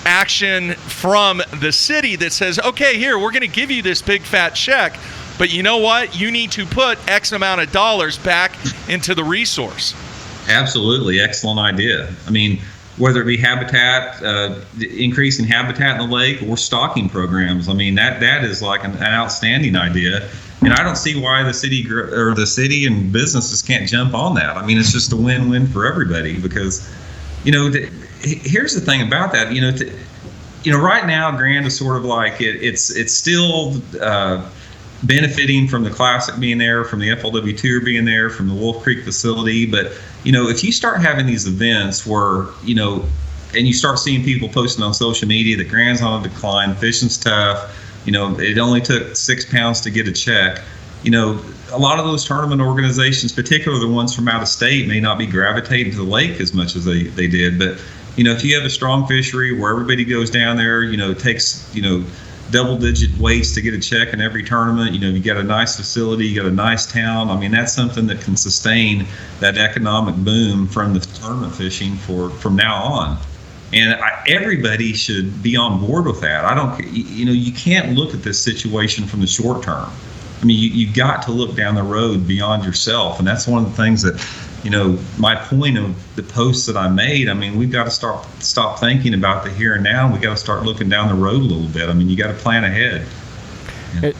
action from the city that says, okay, here, we're going to give you this big fat check, but you know what? You need to put X amount of dollars back into the resource. Absolutely. Excellent idea. I mean, whether it be habitat, increasing habitat in the lake, or stocking programs. I mean, that is like an outstanding idea. And I don't see why the city and businesses can't jump on that. I mean, it's just a win-win for everybody because, here's the thing about that. Right now, Grand is sort of like it's still benefiting from the Classic being there, from the FLW Tour being there, from the Wolf Creek facility. But if you start having these events where and you start seeing people posting on social media that Grand's on a decline, fishing's tough, it only took 6 pounds to get a check. A lot of those tournament organizations, particularly the ones from out of state, may not be gravitating to the lake as much as they did. But if you have a strong fishery where everybody goes down there, it takes double-digit weights to get a check in every tournament. You got a nice facility, you got a nice town. I mean, that's something that can sustain that economic boom from the tournament fishing from now on. And everybody should be on board with that. I don't, you can't look at this situation from the short term. I mean, you've got to look down the road beyond yourself. And that's one of the things that, my point of the posts that I made, I mean, we've got to stop thinking about the here and now. We got to start looking down the road a little bit. I mean, you got to plan ahead. Yeah.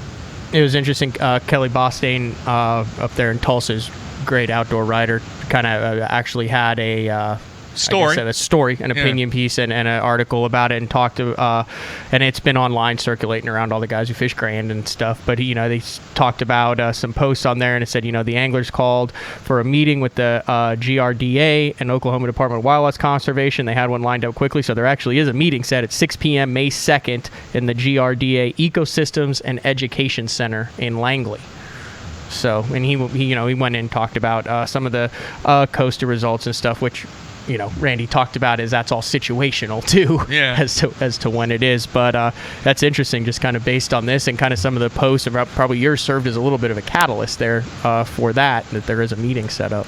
It was interesting. Kelly Bostain up there in Tulsa's great outdoor rider, kind of actually had a story, an opinion piece, and an article about it, and talked to, and it's been online circulating around all the guys who fish Grand and stuff. But they talked about some posts on there, and it said, the anglers called for a meeting with the GRDA and Oklahoma Department of Wildlife Conservation. They had one lined up quickly, so there actually is a meeting set at 6 p.m. May 2nd in the GRDA Ecosystems and Education Center in Langley. So, and he went in and talked about some of the Costa results and stuff, which Randy talked about is that's all situational too, as to when it is. But that's interesting, just kind of based on this and kind of some of the posts. And probably yours served as a little bit of a catalyst there for that there is a meeting set up.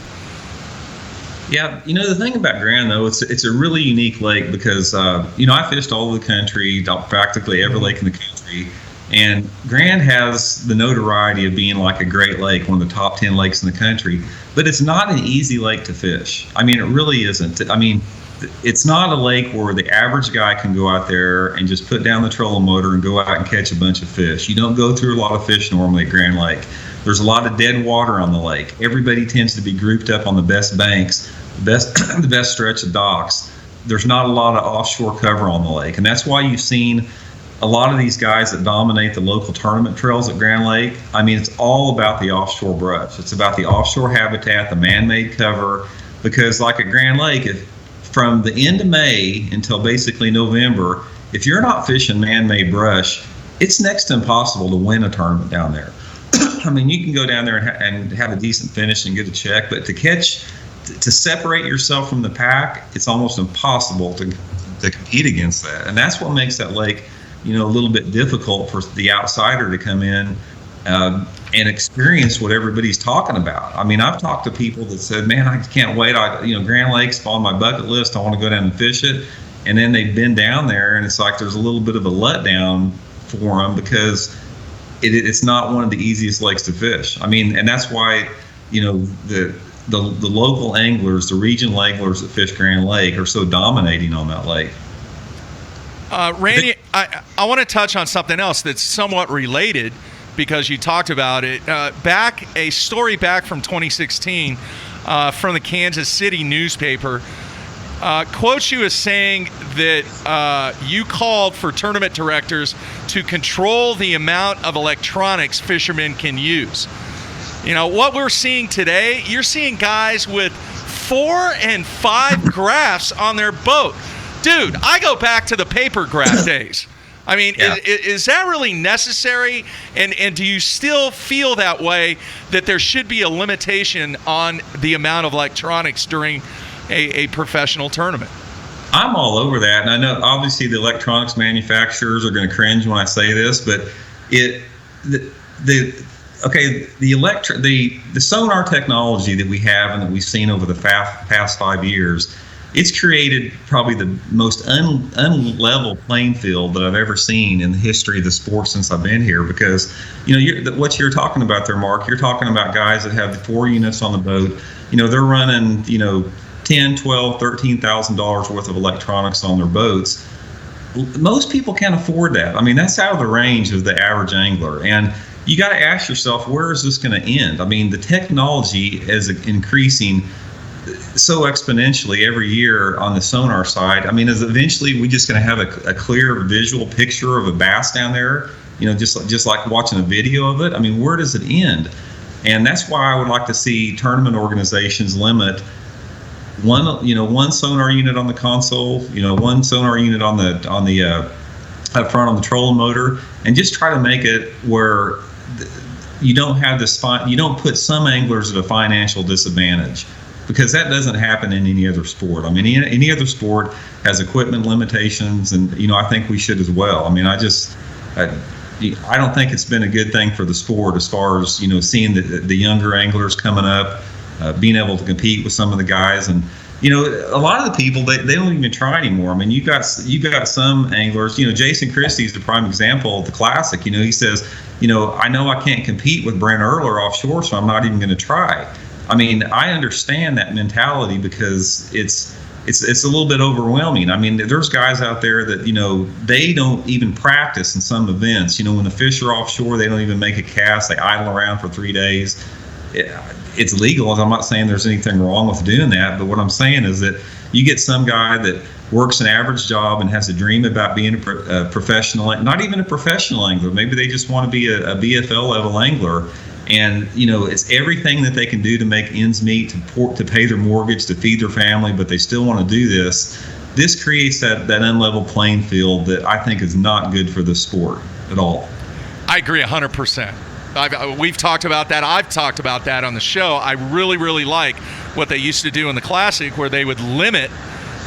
Yeah, the thing about Grand though, it's a really unique lake because I fished all over the country, practically every lake in the country. And Grand has the notoriety of being like a great lake, one of the top 10 lakes in the country, but it's not an easy lake to fish. I mean, it really isn't. I mean, it's not a lake where the average guy can go out there and just put down the trolling motor and go out and catch a bunch of fish. You don't go through a lot of fish normally at Grand Lake. There's a lot of dead water on the lake. Everybody tends to be grouped up on the best banks, the best stretch of docks. There's not a lot of offshore cover on the lake, and that's why you've seen a lot of these guys that dominate the local tournament trails at Grand Lake. I mean, it's all about the offshore brush. It's about the offshore habitat, the man-made cover, because like at Grand Lake, from the end of May until basically November, if you're not fishing man-made brush, it's next to impossible to win a tournament down there. I mean, you can go down there and have a decent finish and get a check, but to separate yourself from the pack, it's almost impossible to compete against that. And that's what makes that lake, a little bit difficult for the outsider to come in and experience what everybody's talking about. I mean, I've talked to people that said, man, I can't wait. Grand Lake's on my bucket list. I want to go down and fish it. And then they've been down there, and it's like there's a little bit of a letdown for them because it's not one of the easiest lakes to fish. I mean, and that's why, the local anglers, the regional anglers that fish Grand Lake are so dominating on that lake. Randy, I want to touch on something else that's somewhat related because you talked about it. A story back from 2016 from the Kansas City newspaper quotes you as saying that you called for tournament directors to control the amount of electronics fishermen can use. What we're seeing today, you're seeing guys with 4 and 5 graphs on their boat. Dude, I go back to the paper graph days. I mean, Yeah. is that really necessary? And do you still feel that way, that there should be a limitation on the amount of electronics during a professional tournament? I'm all over that, and I know obviously the electronics manufacturers are going to cringe when I say this, but the sonar technology that we have and that we've seen over the past 5 years, it's created probably the most unlevel playing field that I've ever seen in the history of the sport since I've been here. Because what you're talking about there, Mark, you're talking about guys that have the 4 units on the boat. They're running $10, $12, $13,000 worth of electronics on their boats. Most people can't afford that. I mean, that's out of the range of the average angler. And you got to ask yourself, where is this going to end? I mean, the technology is increasing so exponentially every year on the sonar side. I mean, is eventually we just going to have a clear visual picture of a bass down there, just like watching a video of it? I mean, where does it end? And that's why I would like to see tournament organizations limit one sonar unit on the console, one sonar unit on the up front on the trolling motor, and just try to make it where you don't have you don't put some anglers at a financial disadvantage, because that doesn't happen in any other sport. I mean, any other sport has equipment limitations, and I think we should as well. I mean, I don't think it's been a good thing for the sport as far as seeing the younger anglers coming up, being able to compete with some of the guys. And a lot of the people, they don't even try anymore. I mean, you got some anglers. Jason Christie's the prime example of the Classic. He says, I know I can't compete with Brent Earler offshore, so I'm not even going to try. I mean, I understand that mentality because it's a little bit overwhelming. I mean, there's guys out there that they don't even practice in some events. When the fish are offshore, they don't even make a cast. They idle around for 3 days. It's legal. I'm not saying there's anything wrong with doing that, but what I'm saying is that you get some guy that works an average job and has a dream about being a professional, not even a professional angler. Maybe they just want to be a BFL level angler. And it's everything that they can do to make ends meet, to pay their mortgage, to feed their family, but they still want to do this. This creates that unlevel playing field that I think is not good for the sport at all. I agree 100%. We've talked about that. I've talked about that on the show. I really, really like what they used to do in the Classic, where they would limit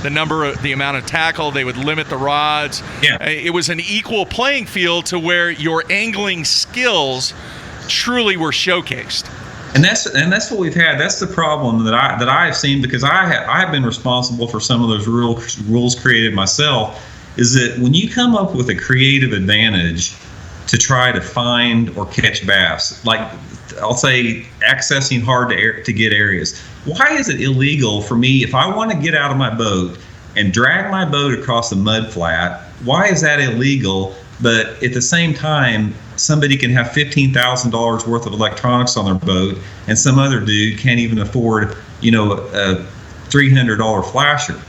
the amount of tackle. They would limit the rods. Yeah. It was an equal playing field to where your angling skills truly were showcased. And that's what we've had. That's the problem that I have seen, because I have been responsible for some of those rules created myself. Is that when you come up with a creative advantage to try to find or catch bass, like I'll say accessing hard to get areas, why is it illegal for me if I want to get out of my boat and drag my boat across a mud flat? Why is that illegal? But at the same time, somebody can have $15,000 worth of electronics on their boat, and some other dude can't even afford, a $300 flasher.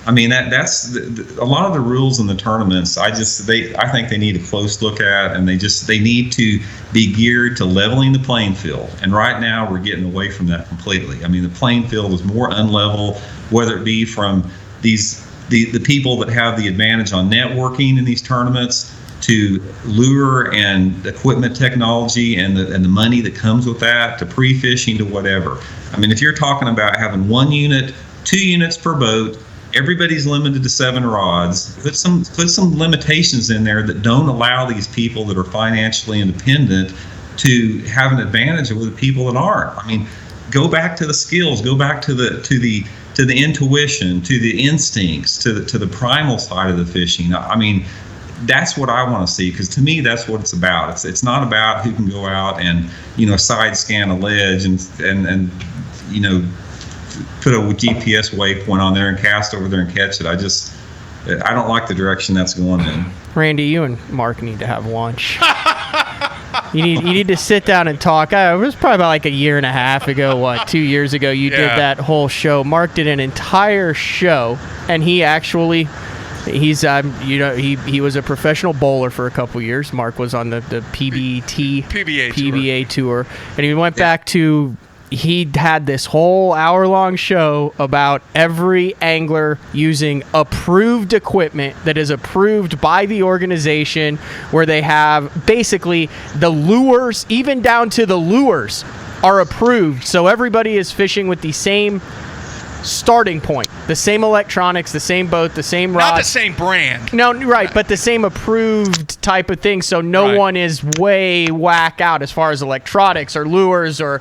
I mean, that's a lot of the rules in the tournaments. I think they need a close look at, and they need to be geared to leveling the playing field. And right now, we're getting away from that completely. I mean, the playing field is more unlevel, whether it be from these the people that have the advantage on networking in these tournaments, to lure and equipment technology and the money that comes with that, to pre-fishing, to whatever. I mean, if you're talking about having 1 unit, 2 units per boat, everybody's limited to 7 rods. Put some limitations in there that don't allow these people that are financially independent to have an advantage over the people that aren't. I mean, go back to the skills, go back to the intuition, to the instincts, to the primal side of the fishing. I mean, that's what I want to see, because to me that's what it's about. It's not about who can go out and side scan a ledge and put a GPS waypoint on there and cast over there and catch it. I don't like the direction that's going in. Randy, you and Mark need to have lunch. You need to sit down and talk. It was probably about like a year and a half ago, 2 years ago, you did that whole show. Mark did an entire show, and he actually, he was a professional bowler for a couple years. Mark was on the PBA tour, and he went back to, he had this whole hour-long show about every angler using approved equipment that is approved by the organization, where they have basically the lures, even down to the lures, are approved. So everybody is fishing with the same starting point, the same electronics, the same boat, the same rod. Not the same brand. No, right, but the same approved type of thing, so no one is way whack out as far as electronics or lures or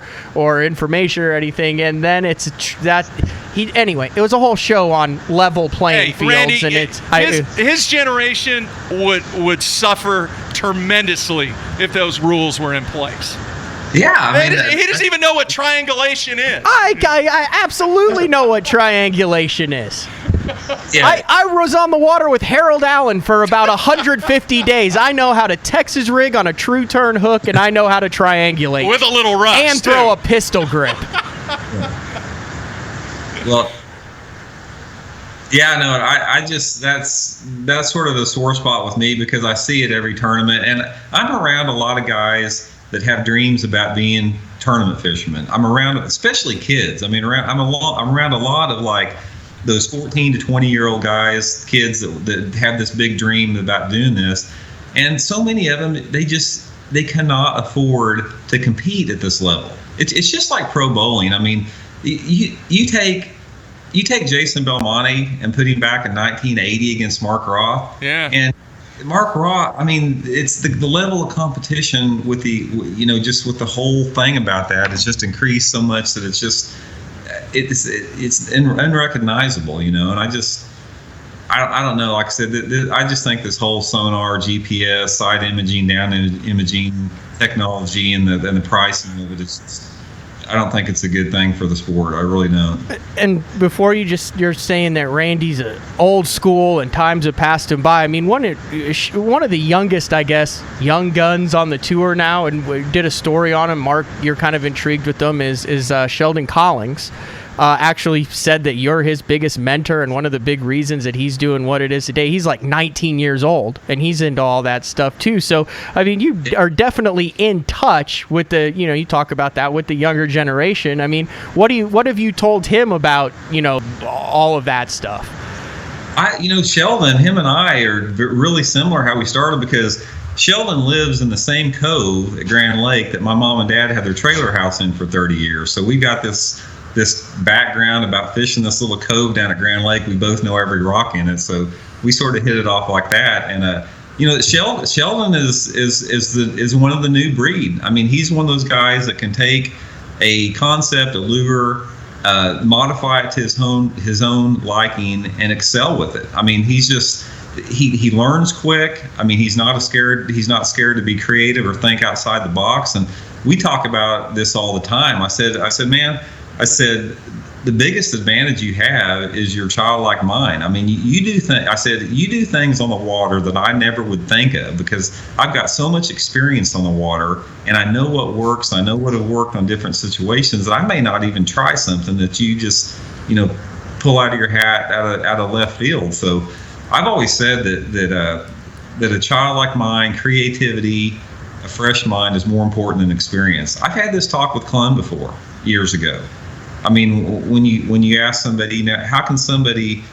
information or anything. And then it's that anyway, it was a whole show on level playing fields. Randy, and it's his generation would suffer tremendously if those rules were in place. Yeah, I mean, he doesn't even know what triangulation is. I absolutely know what triangulation is. Yeah. I was on the water with Harold Allen for about 150 days. I know how to Texas rig on a true turn hook, and I know how to triangulate. With a little rust, and throw a pistol grip. Well, yeah, no, I just, that's sort of the sore spot with me, because I see it every tournament, and I'm around a lot of guys that have dreams about being tournament fishermen. I'm around, especially kids. I mean, I'm around a lot of like those 14 to 20-year-old guys, kids that have this big dream about doing this, and so many of them, they cannot afford to compete at this level. It's just like pro bowling. I mean, you take Jason Belmonte and put him back in 1980 against Mark Roth. Yeah. And Mark Roth, I mean, it's the level of competition with just with the whole thing about that has just increased so much that it's unrecognizable, and I don't know. Like I said, I just think this whole sonar, GPS, side imaging, down imaging technology, and the pricing of it is I don't think it's a good thing for the sport. I really don't. And before you're saying that Randy's old school and times have passed him by. I mean, one of the youngest, I guess, young guns on the tour now, and we did a story on him. Mark, you're kind of intrigued with them. Is Sheldon Collings. Actually said that you're his biggest mentor, and one of the big reasons that he's doing what it is today. He's like 19 years old, and he's into all that stuff too. So, I mean, you are definitely in touch with you talk about that with the younger generation. I mean, what have you told him about, all of that stuff? Sheldon, him and I are really similar how we started, because Sheldon lives in the same cove at Grand Lake that my mom and dad had their trailer house in for 30 years. So we got this background about fishing this little cove down at Grand Lake. We both know every rock in it, so we sort of hit it off like that. And Sheldon is one of the new breed. I mean, he's one of those guys that can take a concept, a lure, modify it to his own liking, and excel with it. I mean, he learns quick. I mean, he's not scared to be creative or think outside the box. And we talk about this all the time. I said, man, the biggest advantage you have is your childlike mind. I mean, you do things on the water that I never would think of, because I've got so much experience on the water, and I know what works. I know what have worked on different situations, that I may not even try something that you just, pull out of your hat out of left field. So I've always said that a childlike mind, creativity, a fresh mind is more important than experience. I've had this talk with Clun before, years ago. I mean, when you ask somebody, how can somebody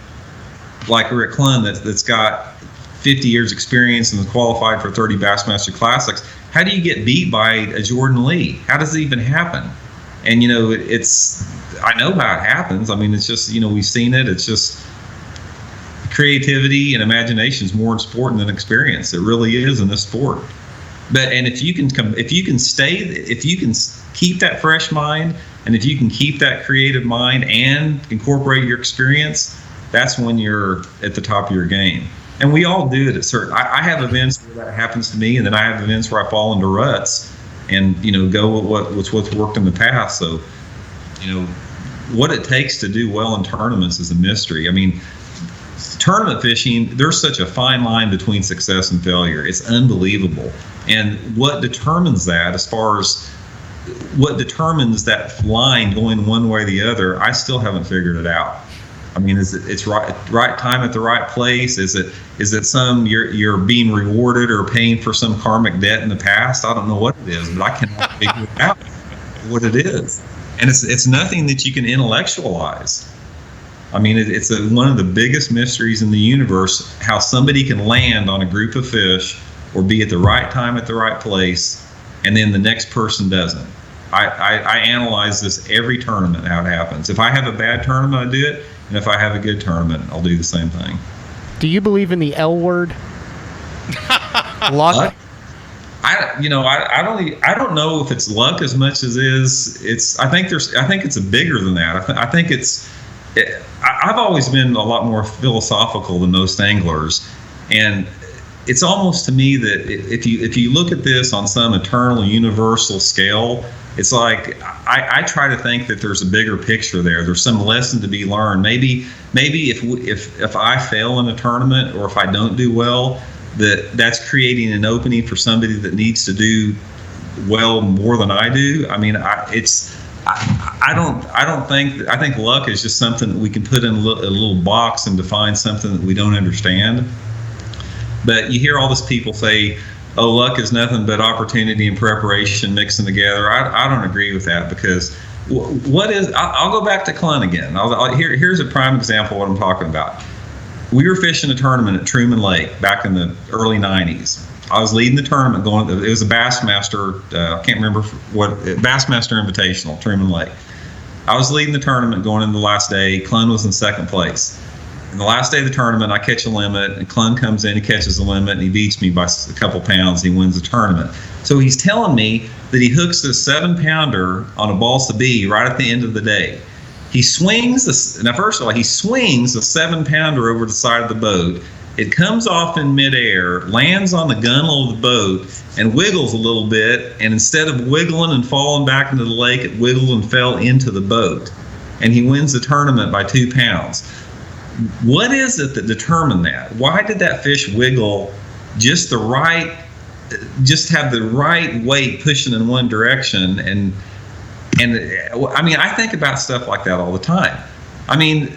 like Rick Clunn that's got 50 years experience and is qualified for 30 Bassmaster Classics. How do you get beat by a Jordan Lee? How does it even happen? And, I know how it happens. I mean, it's just, we've seen it. It's just creativity and imagination is more important than experience. It really is in this sport. And if you can keep that fresh mind, and if you can keep that creative mind and incorporate your experience, that's when you're at the top of your game. And we all do it at certain. I have events where that happens to me, and then I have events where I fall into ruts, and go with what's worked in the past. So, what it takes to do well in tournaments is a mystery. I mean, tournament fishing, there's such a fine line between success and failure. It's unbelievable. And what determines that, as far as what determines that line going one way or the other, I still haven't figured it out. I mean, it's right time at the right place? Is it some you're being rewarded or paying for some karmic debt in the past? I don't know what it is, but I cannot figure it out what it is. And it's nothing that you can intellectualize. I mean, it's one of the biggest mysteries in the universe, how somebody can land on a group of fish or be at the right time at the right place, and then the next person doesn't. I analyze this every tournament, how it happens. If I have a bad tournament, I do it. And if I have a good tournament, I'll do the same thing. Do you believe in the L word? Luck? I don't know if it's luck as much as I think it's bigger than that. I think I've always been a lot more philosophical than most anglers, and it's almost to me that if you look at this on some eternal universal scale, it's like I try to think that there's a bigger picture there. There's some lesson to be learned. Maybe if I fail in a tournament, or if I don't do well, that's creating an opening for somebody that needs to do well more than I do. I mean, I think luck is just something that we can put in a little box and define something that we don't understand. But you hear all these people say, oh, luck is nothing but opportunity and preparation mixing together. I don't agree with that, because I'll go back to Clunn again. Here's a prime example of what I'm talking about. We were fishing a tournament at Truman Lake back in the early 90s. I was leading the tournament it was a Bassmaster, I can't remember Bassmaster Invitational, Truman Lake. I was leading the tournament going into the last day. Clunn was in second place. And the last day of the tournament, I catch a limit, and Clunn comes in, he catches a limit, and he beats me by a couple pounds, and he wins the tournament. So he's telling me that he hooks this 7-pounder on a balsa B right at the end of the day. He swings a 7-pounder over the side of the boat. It comes off in midair, lands on the gunnel of the boat, and wiggles a little bit, and instead of wiggling and falling back into the lake, it wiggled and fell into the boat. And he wins the tournament by 2 pounds. What is it that determined that? Why did that fish wiggle just have the right weight pushing in one direction? And I mean, I think about stuff like that all the time. I mean,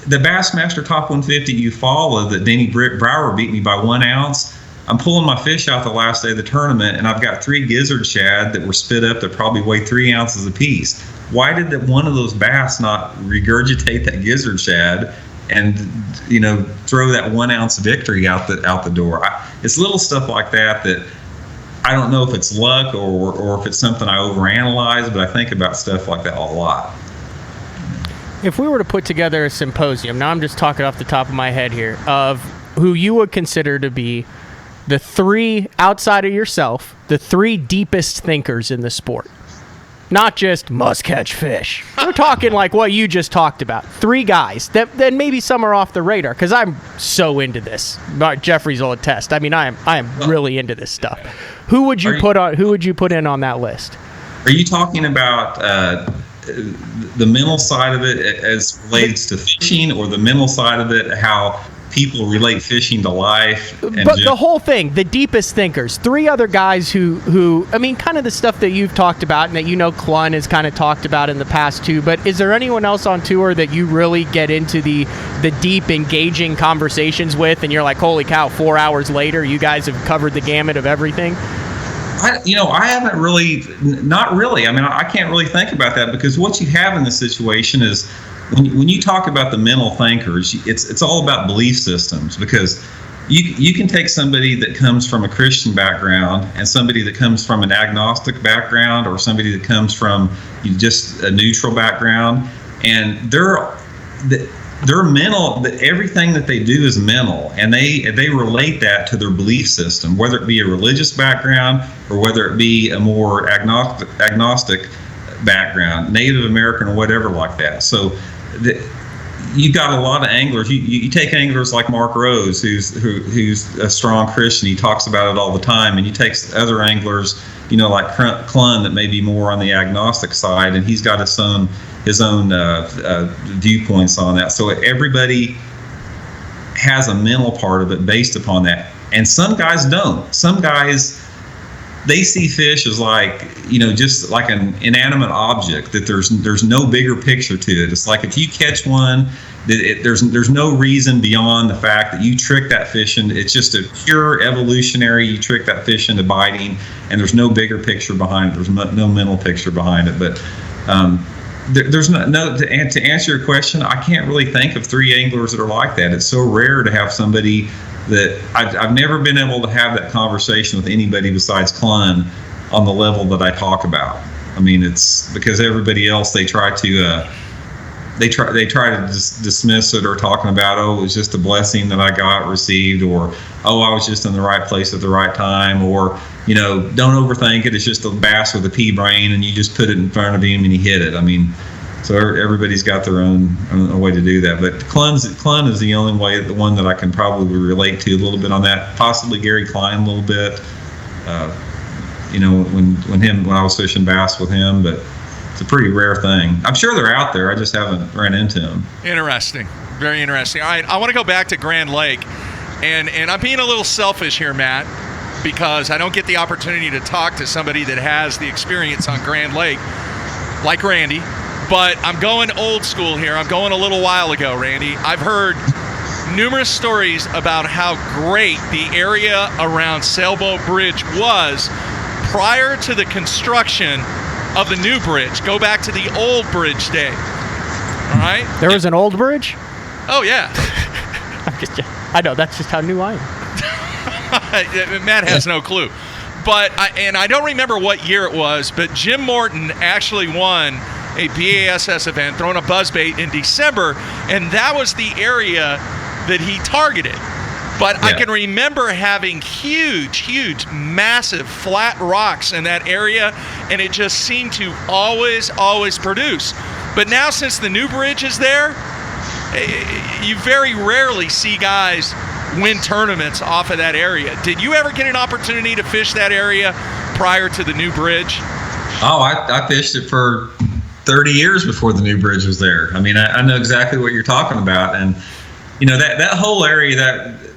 the Bassmaster Top 150 you follow that Denny Brower beat me by 1 ounce, I'm pulling my fish out the last day of the tournament, and I've got 3 gizzard shad that were spit up that probably weigh 3 ounces apiece. Why did one of those bass not regurgitate that gizzard shad and throw that 1 ounce victory out the door? It's little stuff like that I don't know if it's luck or if it's something I overanalyze, but I think about stuff like that a lot. If we were to put together a symposium, now I'm just talking off the top of my head here, of who you would consider to be the 3, outside of yourself, the 3 deepest thinkers in the sport. Not just must catch fish. We're talking like what you just talked about. 3 guys that then maybe some are off the radar, because I'm so into this. Jeffrey's will attest. I mean, I am really into this stuff. Who would you put in on that list? Are you talking about the mental side of it as relates to fishing, or the mental side of it how people relate fishing to life? But the whole thing, the deepest thinkers, 3 other guys who I mean, kind of the stuff that you've talked about and that Clunn has kind of talked about in the past too, but is there anyone else on tour that you really get into the deep, engaging conversations with, and you're like, holy cow, 4 hours later, you guys have covered the gamut of everything? I haven't really, not really. I mean, I can't really think about that, because what you have in this situation is when you talk about the mental thinkers, it's all about belief systems, because you can take somebody that comes from a Christian background and somebody that comes from an agnostic background, or somebody that comes from just a neutral background, and they're mental. Everything that they do is mental, and they relate that to their belief system, whether it be a religious background or whether it be a more agnostic background, Native American or whatever like that. So you got a lot of anglers. You take anglers like Mark Rose, who's a strong Christian. He talks about it all the time. And you take other anglers, like Clun, that may be more on the agnostic side, and he's got his own viewpoints on that. So everybody has a mental part of it based upon that. And some guys don't. Some guys, they see fish as just like an inanimate object, that there's no bigger picture to it. It's like if you catch one, there's no reason beyond the fact that you trick that fish, and it's just a pure evolutionary, you trick that fish into biting, and there's no bigger picture behind it. There's no mental picture behind it. But there's to answer your question, I can't really think of 3 anglers that are like that. It's so rare to have somebody that I've never been able to have that conversation with anybody besides Clun on the level that I talk about. I mean, it's because everybody else, they try to dismiss it, or talking about, oh, it was just a blessing that I received, or oh, I was just in the right place at the right time, or don't overthink it. It's just a bass with a pea brain, and you just put it in front of him and he hit it. I mean, so everybody's got their own way to do that. But Clun is the only way, the one that I can probably relate to a little bit on that. Possibly Gary Klein a little bit. When I was fishing bass with him, but it's a pretty rare thing. I'm sure they're out there. I just haven't ran into them. Interesting. Very interesting. All right, I want to go back to Grand Lake, and I'm being a little selfish here, Matt, because I don't get the opportunity to talk to somebody that has the experience on Grand Lake like Randy. But I'm going old school here. I'm going a little while ago, Randy. I've heard numerous stories about how great the area around Sailboat Bridge was prior to the construction of the new bridge. Go back to the old bridge day. All right? There was an old bridge? Oh, yeah. I know, that's just how new I am. Matt has no clue. But I don't remember what year it was, but Jim Morton actually won a BASS event, throwing a buzzbait in December, and that was the area that he targeted. But I can remember having huge, massive flat rocks in that area, and it just seemed to always produce. But now, since the new bridge is there, you very rarely see guys win tournaments off of that area. Did you ever get an opportunity to fish that area prior to the new bridge? Oh, I fished it for 30 years before the new bridge was there. I mean, I know exactly what you're talking about. And, that whole area,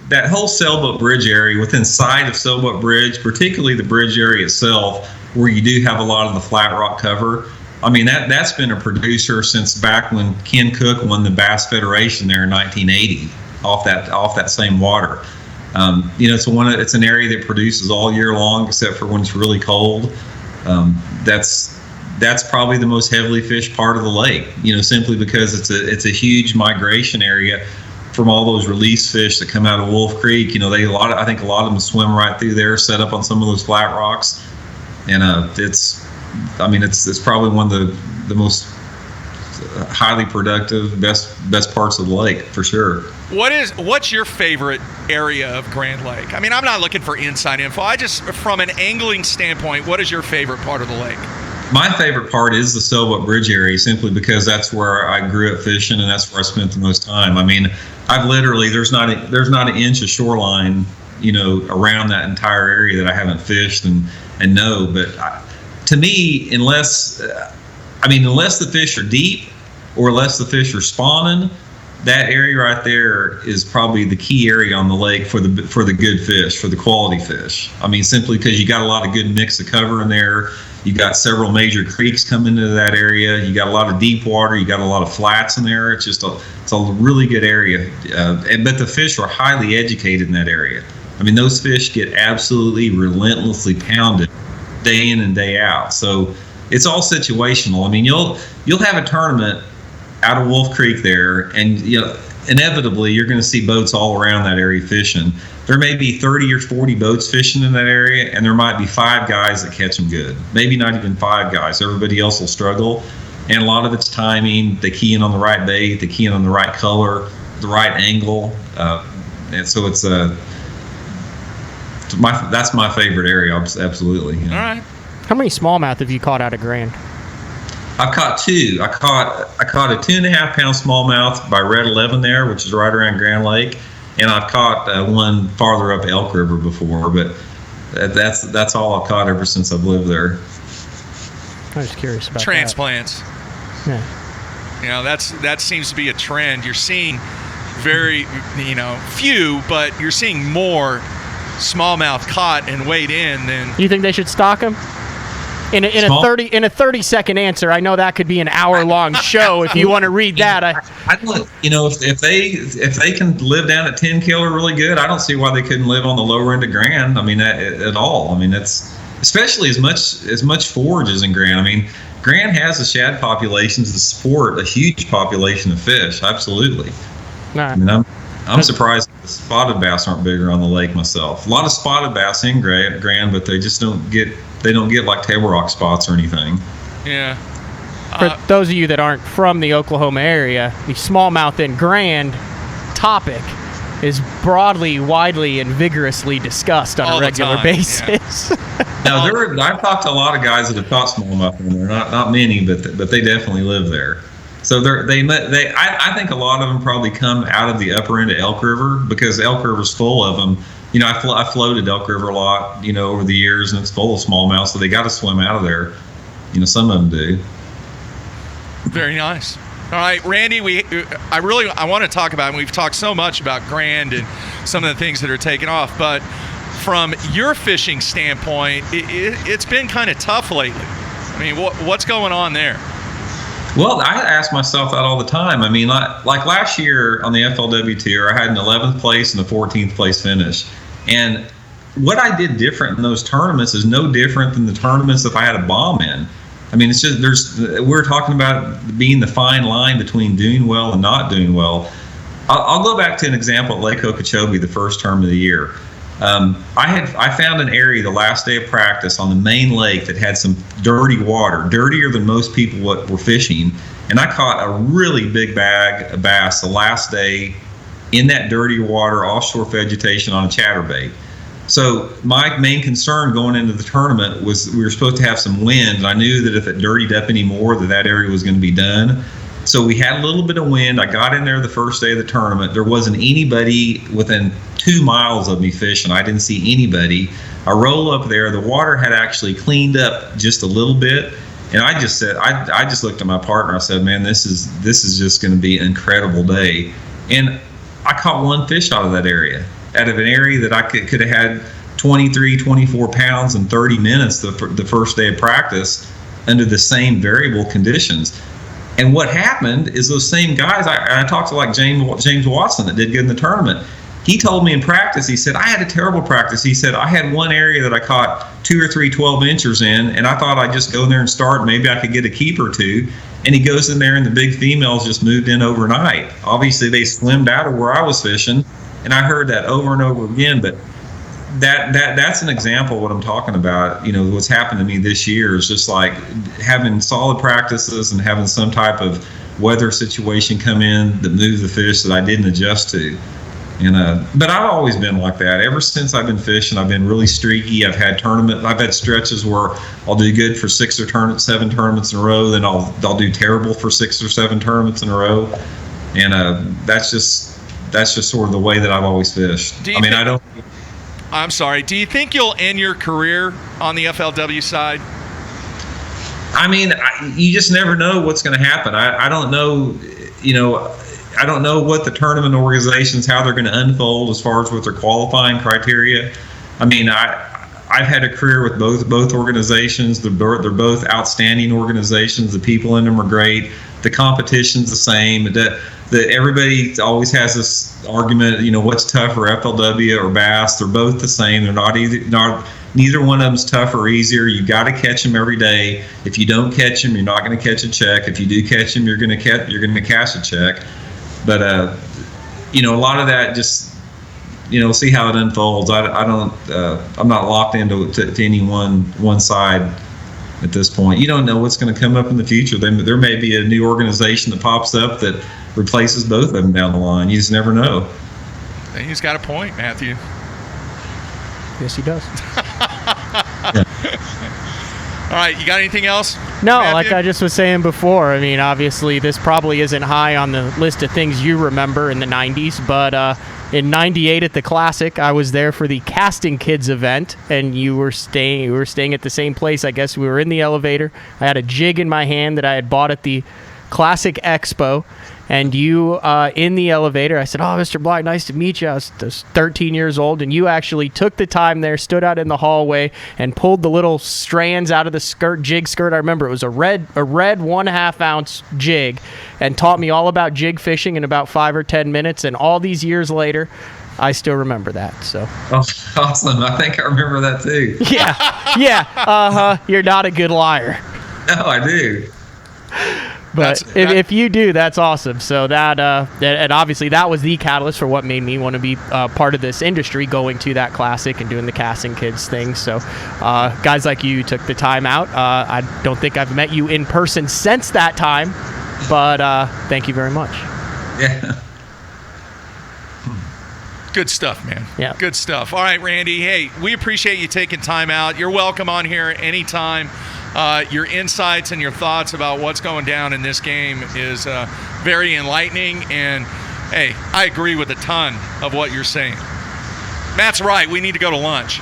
that whole Sailboat Bridge area within sight of Sailboat Bridge, particularly the bridge area itself, where you do have a lot of the flat rock cover. I mean, that's been a producer since back when Ken Cook won the Bass Federation there in 1980 off that same water. It's an area that produces all year long except for when it's really cold. That's probably the most heavily fished part of the lake, simply because it's a huge migration area from all those release fish that come out of Wolf Creek. I think a lot of them swim right through there, set up on some of those flat rocks, and it's probably one of the most highly productive, best parts of the lake for sure. What's your favorite area of Grand Lake? I mean, I'm not looking for inside info. From an angling standpoint, what is your favorite part of the lake? My favorite part is the Sailboat Bridge area, simply because that's where I grew up fishing, and that's where I spent the most time. I mean, I've literally, there's not an inch of shoreline, around that entire area that I haven't fished and know. But to me, unless the fish are deep or unless the fish are spawning, that area right there is probably the key area on the lake for the good fish, for the quality fish. I mean, simply because you got a lot of good mix of cover in there. You got several major creeks coming into that area. You got a lot of deep water. You got a lot of flats in there. It's just it's a really good area. But the fish are highly educated in that area. I mean, those fish get absolutely relentlessly pounded day in and day out. So it's all situational. I mean, you'll have a tournament out of Wolf Creek there, and inevitably you're going to see boats all around that area fishing. There may be 30 or 40 boats fishing in that area, and there might be 5 guys that catch them good. Maybe not even 5 guys. Everybody else will struggle, and a lot of it's timing. They key in on the right bait, they key in on the right color, the right angle, and so it's that's my favorite area. Absolutely. All right. How many smallmouth have you caught out of Grand? I've caught 2. I caught a 2.5 pound smallmouth by Red 11 there, which is right around Grand Lake, and I've caught one farther up Elk River before, but that's all I've caught ever since I've lived there. I was curious about transplants. Yeah. That seems to be a trend. You're seeing very few, but you're seeing more smallmouth caught and weighed in than. You think they should stock them? In a 30-second answer, I know that could be an hour-long show. If you want to read that, I don't. If they can live down at 10 killer really good, I don't see why they couldn't live on the lower end of Grand. I mean, at all. I mean, that's especially as much forage as in Grand. I mean, Grand has the shad populations to support a huge population of fish. Absolutely. Right. I mean, I'm surprised the spotted bass aren't bigger on the lake myself. A lot of spotted bass in Grand, but they just don't get like Table Rock spots or anything. Yeah. For those of you that aren't from the Oklahoma area, the smallmouth in Grand topic is broadly, widely, and vigorously discussed on a regular basis. Yeah. Now, I've talked to a lot of guys that have caught smallmouth in there. Not many, but they definitely live there. So I think a lot of them probably come out of the upper end of Elk River, because Elk River's full of them. I floated Elk River a lot, over the years, and it's full of smallmouth, so they got to swim out of there. Some of them do. Very nice. All right, Randy, I want to talk about, and we've talked so much about Grand and some of the things that are taking off, but from your fishing standpoint, it's been kind of tough lately. I mean, what's going on there? Well, I ask myself that all the time. I mean, like last year on the FLW tier, I had an 11th place and a 14th place finish. And what I did different in those tournaments is no different than the tournaments if I had a bomb in. I mean, it's just we're talking about being the fine line between doing well and not doing well. I'll go back to an example at Lake Okeechobee, the first term of the year. I found an area the last day of practice on the main lake that had some dirty water, dirtier than most people were fishing, and I caught a really big bag of bass the last day in that dirty water, offshore vegetation on a chatterbait. So my main concern going into the tournament was we were supposed to have some wind, and I knew that if it dirtied up any more, that area was going to be done. So we had a little bit of wind. I got in there the first day of the tournament. There wasn't anybody within 2 miles of me fishing. I didn't see anybody. I roll up there. The water had actually cleaned up just a little bit. And I just said, I just looked at my partner. I said, man, this is just going to be an incredible day. And I caught 1 fish out of that area, out of an area that I could have had 23, 24 pounds in 30 minutes the first day of practice under the same variable conditions. And what happened is those same guys, I talked to like James Watson that did good in the tournament. He told me in practice, he said, I had a terrible practice. He said, I had one area that I caught 2 or 3 12-inchers in, and I thought I'd just go in there and start. Maybe I could get a keep or 2. And he goes in there, and the big females just moved in overnight. Obviously, they swimmed out of where I was fishing, and I heard that over and over again. But that's an example of what I'm talking about. What's happened to me this year is just like having solid practices and having some type of weather situation come in that moves the fish that I didn't adjust to. But I've always been like that. Ever since I've been fishing, I've been really streaky. I've had stretches where I'll do good for 6 or 7 tournaments in a row, then I'll do terrible for 6 or 7 tournaments in a row. And that's just sort of the way that I've always fished. I'm sorry. Do you think you'll end your career on the FLW side? I mean, you just never know what's going to happen. I don't know, I don't know what the tournament organizations, how they're going to unfold as far as with their qualifying criteria. I mean, I've had a career with both organizations. They're both outstanding organizations. The people in them are great. The competition's the same. Everybody always has this argument, what's tougher, FLW or bass? They're both the same. They're not Neither one of them's tougher or easier. You got to catch them every day. If you don't catch them, you're not going to catch a check. If you do catch them, you're going to cash a check. But a lot of that just, we'll see how it unfolds. I'm not locked into to any one side at this point. You don't know what's going to come up in the future. There may be a new organization that pops up that replaces both of them down the line. You just never know. He's got a point, Matthew. Yes, he does. All right, you got anything else? No, Matthew? like I just was saying before, I mean, obviously this probably isn't high on the list of things you remember in the 90s, but in 98 at the Classic, I was there for the Casting Kids event, and we were staying at the same place. I guess we were in the elevator. I had a jig in my hand that I had bought at the Classic Expo, and you in the elevator, I said, "Oh, Mr. Black, nice to meet you." I was 13 years old, and you actually took the time there, stood out in the hallway, and pulled the little strands out of the jig skirt. I remember it was a red 1.5 ounce jig, and taught me all about jig fishing in about 5 or 10 minutes. And all these years later, I still remember that. So awesome! I think I remember that too. Yeah. You're not a good liar. No, I do. But if you do, that's awesome. So that and obviously that was the catalyst for what made me want to be part of this industry, going to that Classic and doing the Casting Kids thing. So guys like you took the time out. I don't think I've met you in person since that time, but thank you very much. Yeah. Good stuff, man. Yeah. Good stuff. All right, Randy. Hey, we appreciate you taking time out. You're welcome on here anytime. Your insights and your thoughts about what's going down in this game is very enlightening. And, hey, I agree with a ton of what you're saying. Matt's right. We need to go to lunch.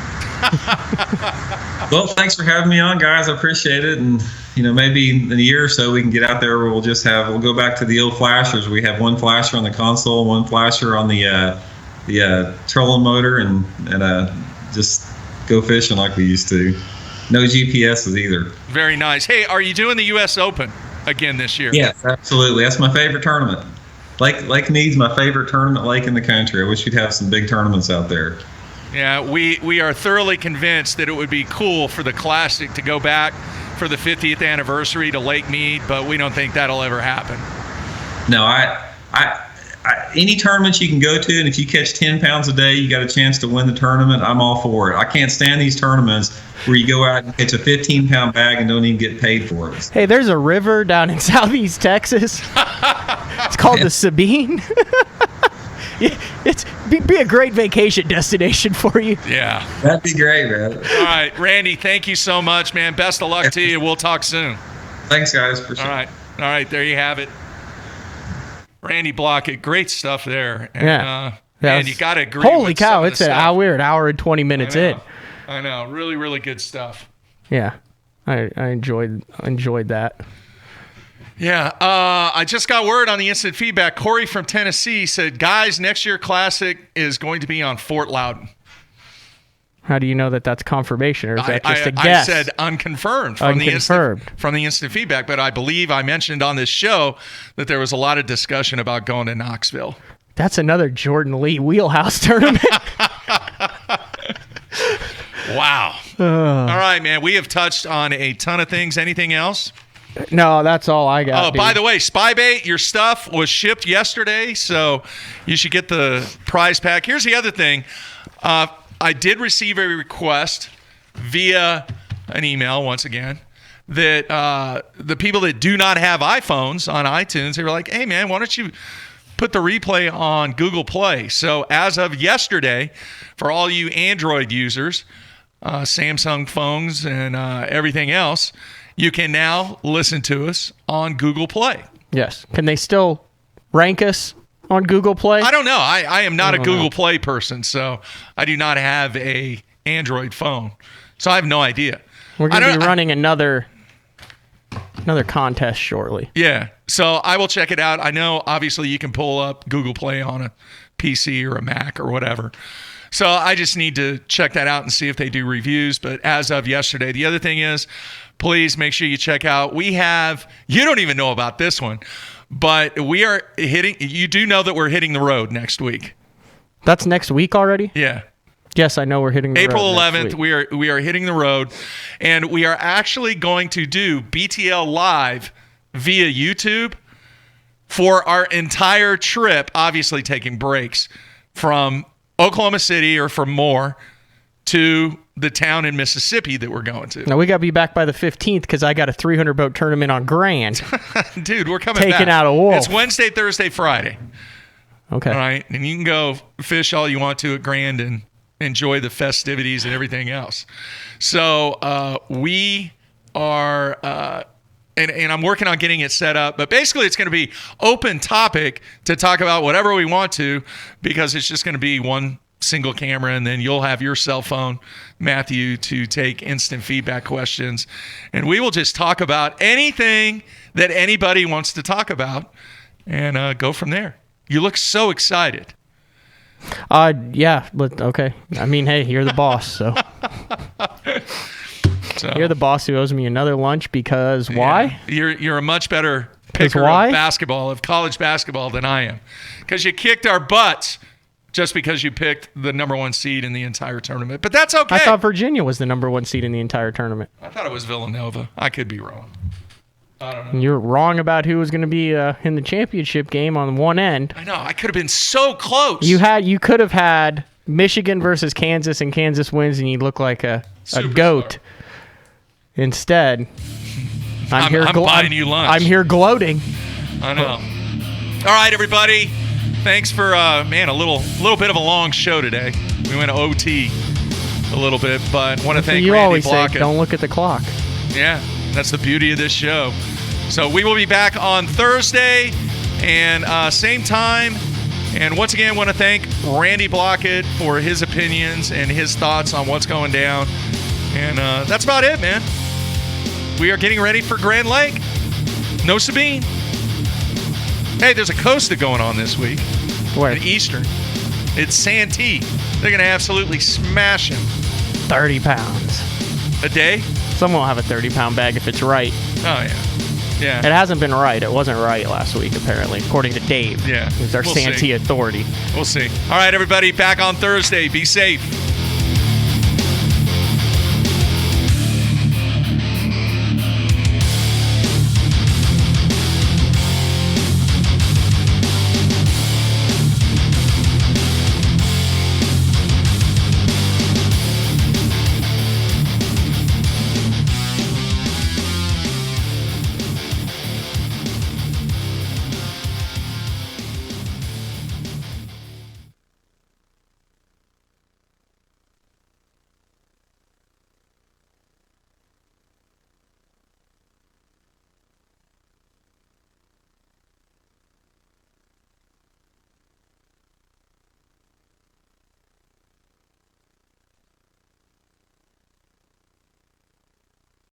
Well, thanks for having me on, guys. I appreciate it. And, maybe in a year or so we can get out there where we'll go back to the old flashers. We have one flasher on the console, one flasher on the trolling motor, and just go fishing like we used to. No GPSs either. Very nice. Hey, are you doing the U.S. Open again this year? Yes, absolutely. That's my favorite tournament. Lake Mead's my favorite tournament lake in the country. I wish we'd have some big tournaments out there. Yeah, we are thoroughly convinced that it would be cool for the Classic to go back for the 50th anniversary to Lake Mead, but we don't think that'll ever happen. No, any tournament you can go to, and if you catch 10 pounds a day, you got a chance to win the tournament, I'm all for it. I can't stand these tournaments where you go out and catch a 15-pound bag and don't even get paid for it. Hey, there's a river down in southeast Texas. It's called the Sabine. It's be a great vacation destination for you. Yeah. That'd be great, man. All right, Randy, thank you so much, man. Best of luck to you. We'll talk soon. Thanks, guys. For sure. All right, there you have it. Randy BLAUKAT, great stuff there. And, yeah. And you got to agree. Holy cow, it's an hour and 20 minutes in. I know. Really, really good stuff. Yeah. I enjoyed that. Yeah. I just got word on the instant feedback. Corey from Tennessee said, guys, next year Classic is going to be on Fort Loudon. How do you know that that's confirmation, or is that just a guess? I said unconfirmed from the instant feedback, but I believe I mentioned on this show that there was a lot of discussion about going to Knoxville. That's another Jordan Lee wheelhouse tournament. Wow. All right, man. We have touched on a ton of things. Anything else? No, that's all I got. Oh, by the way, Spybait, your stuff was shipped yesterday, so you should get the prize pack. Here's the other thing. I did receive a request via an email, once again, that the people that do not have iPhones on iTunes, they were like, hey, man, why don't you put the replay on Google Play? So as of yesterday, for all you Android users, Samsung phones and everything else, you can now listen to us on Google Play. Yes. Can they still rank us on Google Play? I don't know. I am not a Google Play person, so I do not have a Android phone. So I have no idea. We're going to be running another contest shortly. Yeah. So I will check it out. I know, obviously, you can pull up Google Play on a PC or a Mac or whatever. So I just need to check that out and see if they do reviews. But as of yesterday, the other thing is, please make sure you check out. We have, you don't even know about this one, but we are hitting, you do know that we're hitting the road next week. That's next week already? Yeah. Yes, I know we're hitting the April road next 11th, week. we are hitting the road, and we are actually going to do BTL live via YouTube for our entire trip, obviously taking breaks from Oklahoma City or from Moore to the town in Mississippi that we're going to. Now, we got to be back by the 15th because I got a 300-boat tournament on Grand. Dude, we're coming back. Taking out a wolf. It's Wednesday, Thursday, Friday. Okay. All right, and you can go fish all you want to at Grand and enjoy the festivities and everything else. So we are, and I'm working on getting it set up, but basically it's going to be open topic to talk about whatever we want to, because it's just going to be one single camera, and then you'll have your cell phone, Matthew, to take instant feedback questions, and we will just talk about anything that anybody wants to talk about and go from there. You look so excited. Yeah, but okay. I mean, hey, you're the boss, so. You're the boss who owes me another lunch because why? You're a much better picker of basketball, of college basketball, than I am, because you kicked our butts just because you picked the number 1 seed in the entire tournament. But that's okay. I thought Virginia was the number 1 seed in the entire tournament. I thought it was Villanova. I could be wrong. I don't know. You're wrong about who was going to be in the championship game on one end. I know. I could have been so close. You could have had Michigan versus Kansas, and Kansas wins, and you look like a goat. Instead, I'm buying you lunch. I'm here gloating. I know. All right, everybody. Thanks for a little bit of a long show today. We went OT a little bit, but want to thank you Randy always BLAUKAT. say, don't look at the clock. Yeah, that's the beauty of this show. So we will be back on Thursday and same time. And once again, want to thank Randy BLAUKAT for his opinions and his thoughts on what's going down. And that's about it, man. We are getting ready for Grand Lake. No Sabine. Hey, there's a Costa going on this week. Where? In Eastern. It's Santee. They're going to absolutely smash him. 30 pounds. A day? Someone will have a 30-pound bag if it's right. Oh, yeah. Yeah. It hasn't been right. It wasn't right last week, apparently, according to Dave. Yeah. Who's our We'll Santee see. authority. We'll see. All right, everybody, back on Thursday. Be safe.